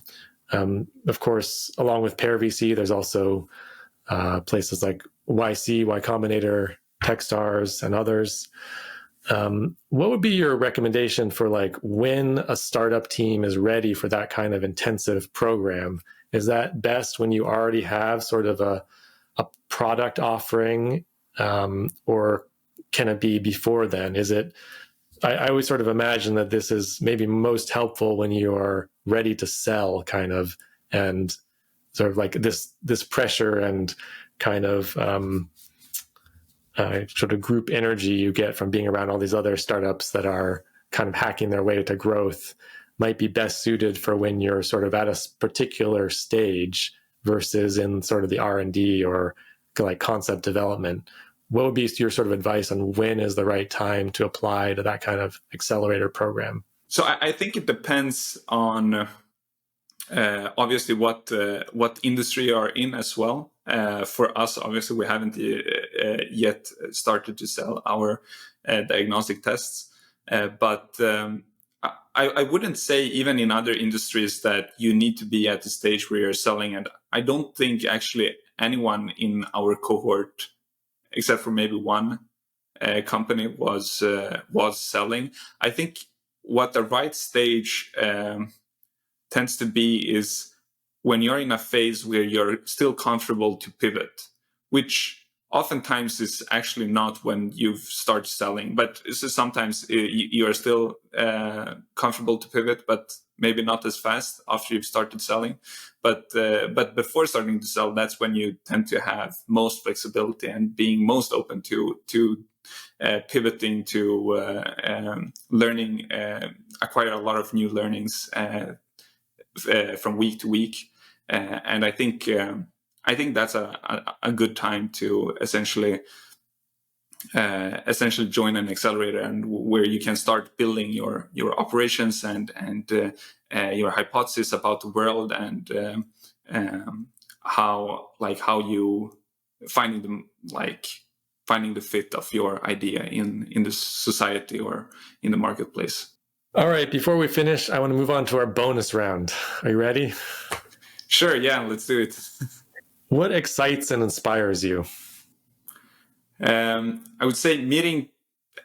Of course, along with Pair VC, there's also places like YC, Y Combinator, Techstars, and others. What would be your recommendation for like when a startup team is ready for that kind of intensive program? Is that best when you already have sort of a product offering, or can it be before then? Is it? I always sort of imagine that this is maybe most helpful when you're ready to sell, kind of, and sort of like this pressure and kind of sort of group energy you get from being around all these other startups that are kind of hacking their way to growth might be best suited for when you're sort of at a particular stage versus in sort of the R&D or like concept development. What would be your sort of advice on when is the right time to apply to that kind of accelerator program? So I think it depends on obviously what industry you are in as well. For us, obviously, we haven't yet started to sell our diagnostic tests, but I wouldn't say even in other industries that you need to be at the stage where you're selling. And I don't think actually anyone in our cohort, except for maybe one company, was selling. I think what the right stage tends to be is when you're in a phase where you're still comfortable to pivot, which oftentimes is actually not when you've started selling, but sometimes you're still comfortable to pivot, but maybe not as fast after you've started selling. But before starting to sell, that's when you tend to have most flexibility and being most open to pivoting to learning, acquire a lot of new learnings from week to week, and I think that's a good time to essentially join an accelerator, and where you can start building your operations and your hypothesis about the world, and how you finding the fit of your idea in the society or in the marketplace. All right, before we finish, I want to move on to our bonus round. Are you ready? Sure, yeah, let's do it. What excites and inspires you? I would say meeting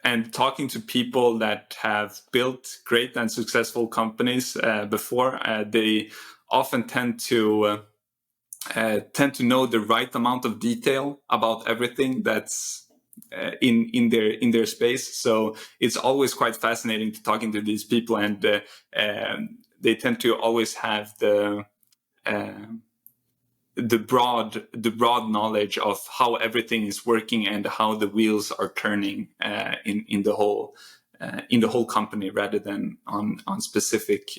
and talking to people that have built great and successful companies before. They often tend to know the right amount of detail about everything that's in their space. So it's always quite fascinating to talking to these people, and they tend to always have the broad knowledge of how everything is working and how the wheels are turning in the whole company, rather than on specific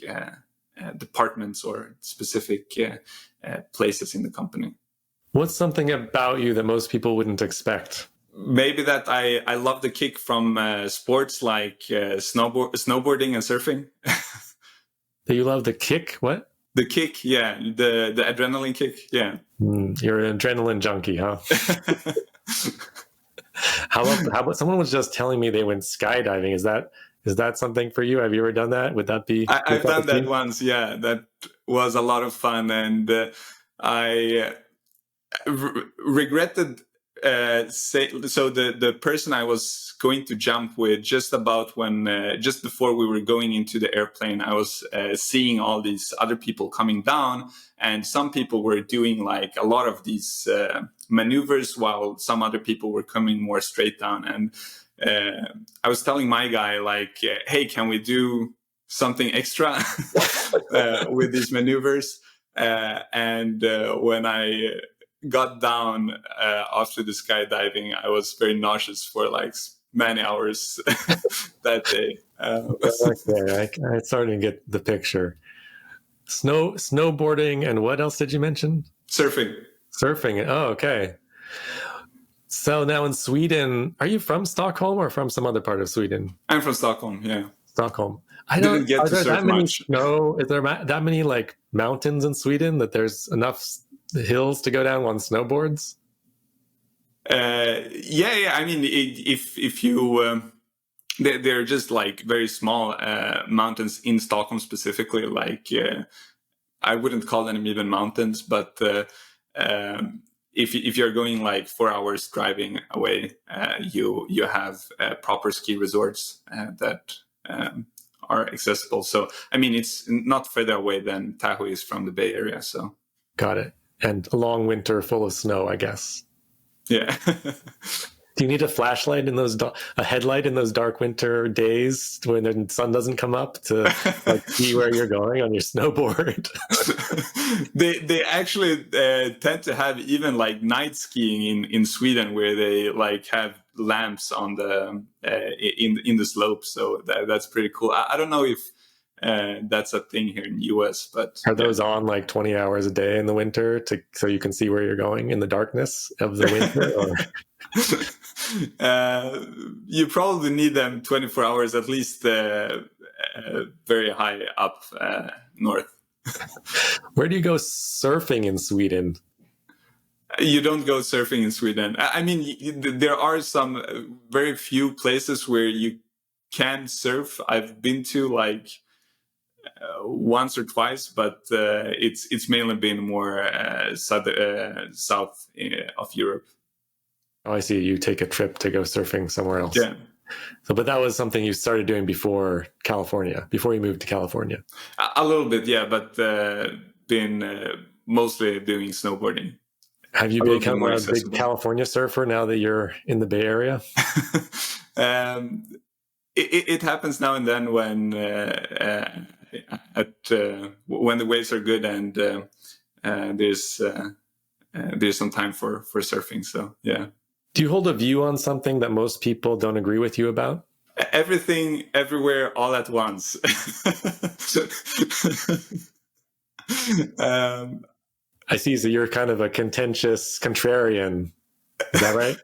departments or specific places in the company. What's something about you that most people wouldn't expect? Maybe that I love the kick from sports like snowboarding and surfing. That you love the kick? What? The kick, yeah. The adrenaline kick, yeah. You're an adrenaline junkie, huh? How about someone was just telling me they went skydiving? Is that something for you? Have you ever done that? Would that be? I've done that once, yeah. That was a lot of fun, and I regretted. So the person I was going to jump with, just before we were going into the airplane, I was seeing all these other people coming down, and some people were doing like a lot of these maneuvers while some other people were coming more straight down. And I was telling my guy, like, hey, can we do something extra with these maneuvers? And when I got down after the skydiving, I was very nauseous for like many hours that day. I started to get the picture. Snowboarding, and what else did you mention? Surfing. Oh, okay. So now in Sweden, are you from Stockholm or from some other part of Sweden? I'm from Stockholm, yeah. Stockholm. Didn't get to surf much. No, is there that many like mountains in Sweden that there's enough hills to go down on snowboards? Yeah. I mean, if you, they're just like very small mountains in Stockholm specifically. Like I wouldn't call them even mountains, but if you're going like 4 hours driving away, you have proper ski resorts that are accessible. So I mean, it's not further away than Tahoe is from the Bay Area. So Got it. And a long winter full of snow, I guess. Yeah. Do you need a flashlight in those, a headlight in those dark winter days when the sun doesn't come up to like see where you're going on your snowboard? They actually tend to have even like night skiing in Sweden, where they like have lamps on the in the slopes. So that's pretty cool. I don't know if that's a thing here in the US, but Are those on like 20 hours a day in the winter so you can see where you're going in the darkness of the winter? Or? You probably need them 24 hours at least, very high up north. Where do you go surfing in Sweden? You don't go surfing in Sweden. I mean, there are some very few places where you can surf. I've been to like once or twice, but it's mainly been more south of Europe. Oh, I see. You take a trip to go surfing somewhere else. Yeah. So, but that was something you started doing before you moved to California. A little bit, yeah, but been mostly doing snowboarding. Have you become a big California surfer now that you're in the Bay Area? It happens now and then when when the waves are good and there's some time for surfing. So yeah. Do you hold a view on something that most people don't agree with you about? Everything, everywhere, all at once. I see. So you're kind of a contentious contrarian. Is that right?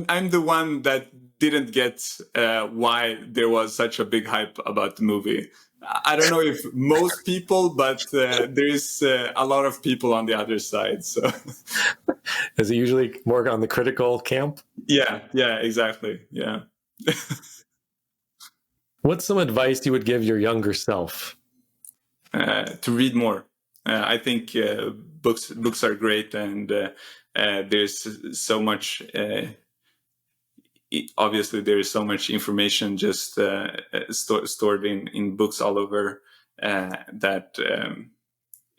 I'm the one that didn't get why there was such a big hype about the movie. I don't know if most people, but there is a lot of people on the other side. So, is it usually more on the critical camp? Yeah, exactly. Yeah. What's some advice you would give your younger self? To read more. I think books are great, and there's so much. Obviously, there is so much information just stored in books all over that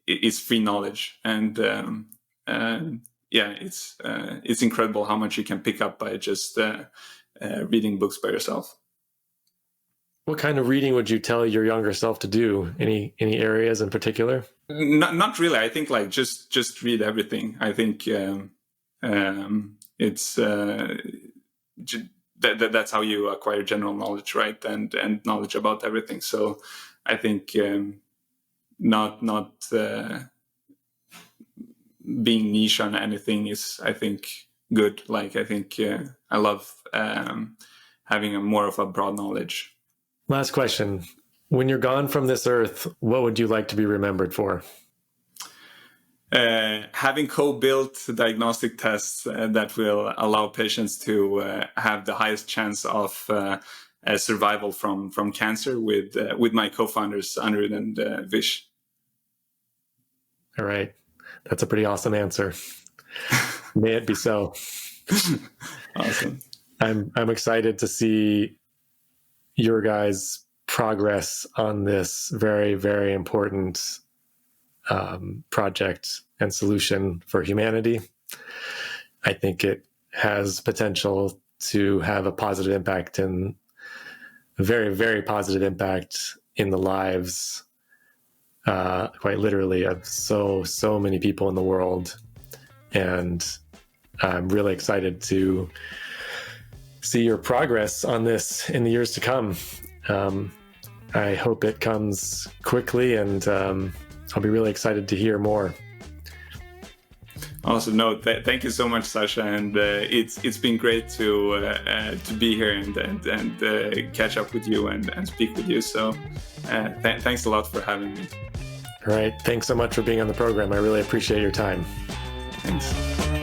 it's free knowledge, and it's incredible how much you can pick up by just reading books by yourself. What kind of reading would you tell your younger self to do? Any areas in particular? Not really. I think like just read everything. I think it's. That's how you acquire general knowledge, right? And knowledge about everything. So I think not being niche on anything is, I think, good. Like I think I love having more of a broad knowledge. Last question. When you're gone from this earth, what would you like to be remembered for? Having co-built diagnostic tests that will allow patients to have the highest chance of survival from cancer with my co-founders, Anirudh and Vish. All right. That's a pretty awesome answer. May it be so. Awesome. I'm excited to see your guys' progress on this very, very important project and solution for humanity. I think it has potential to have a positive impact, and a very, very positive impact in the lives, quite literally, of so many people in the world. And I'm really excited to see your progress on this in the years to come. I hope it comes quickly, and I'll be really excited to hear more. Awesome. No, thank you so much, Sasha. And it's been great to be here and catch up with you and speak with you. So thanks a lot for having me. All right. Thanks so much for being on the program. I really appreciate your time. Thanks.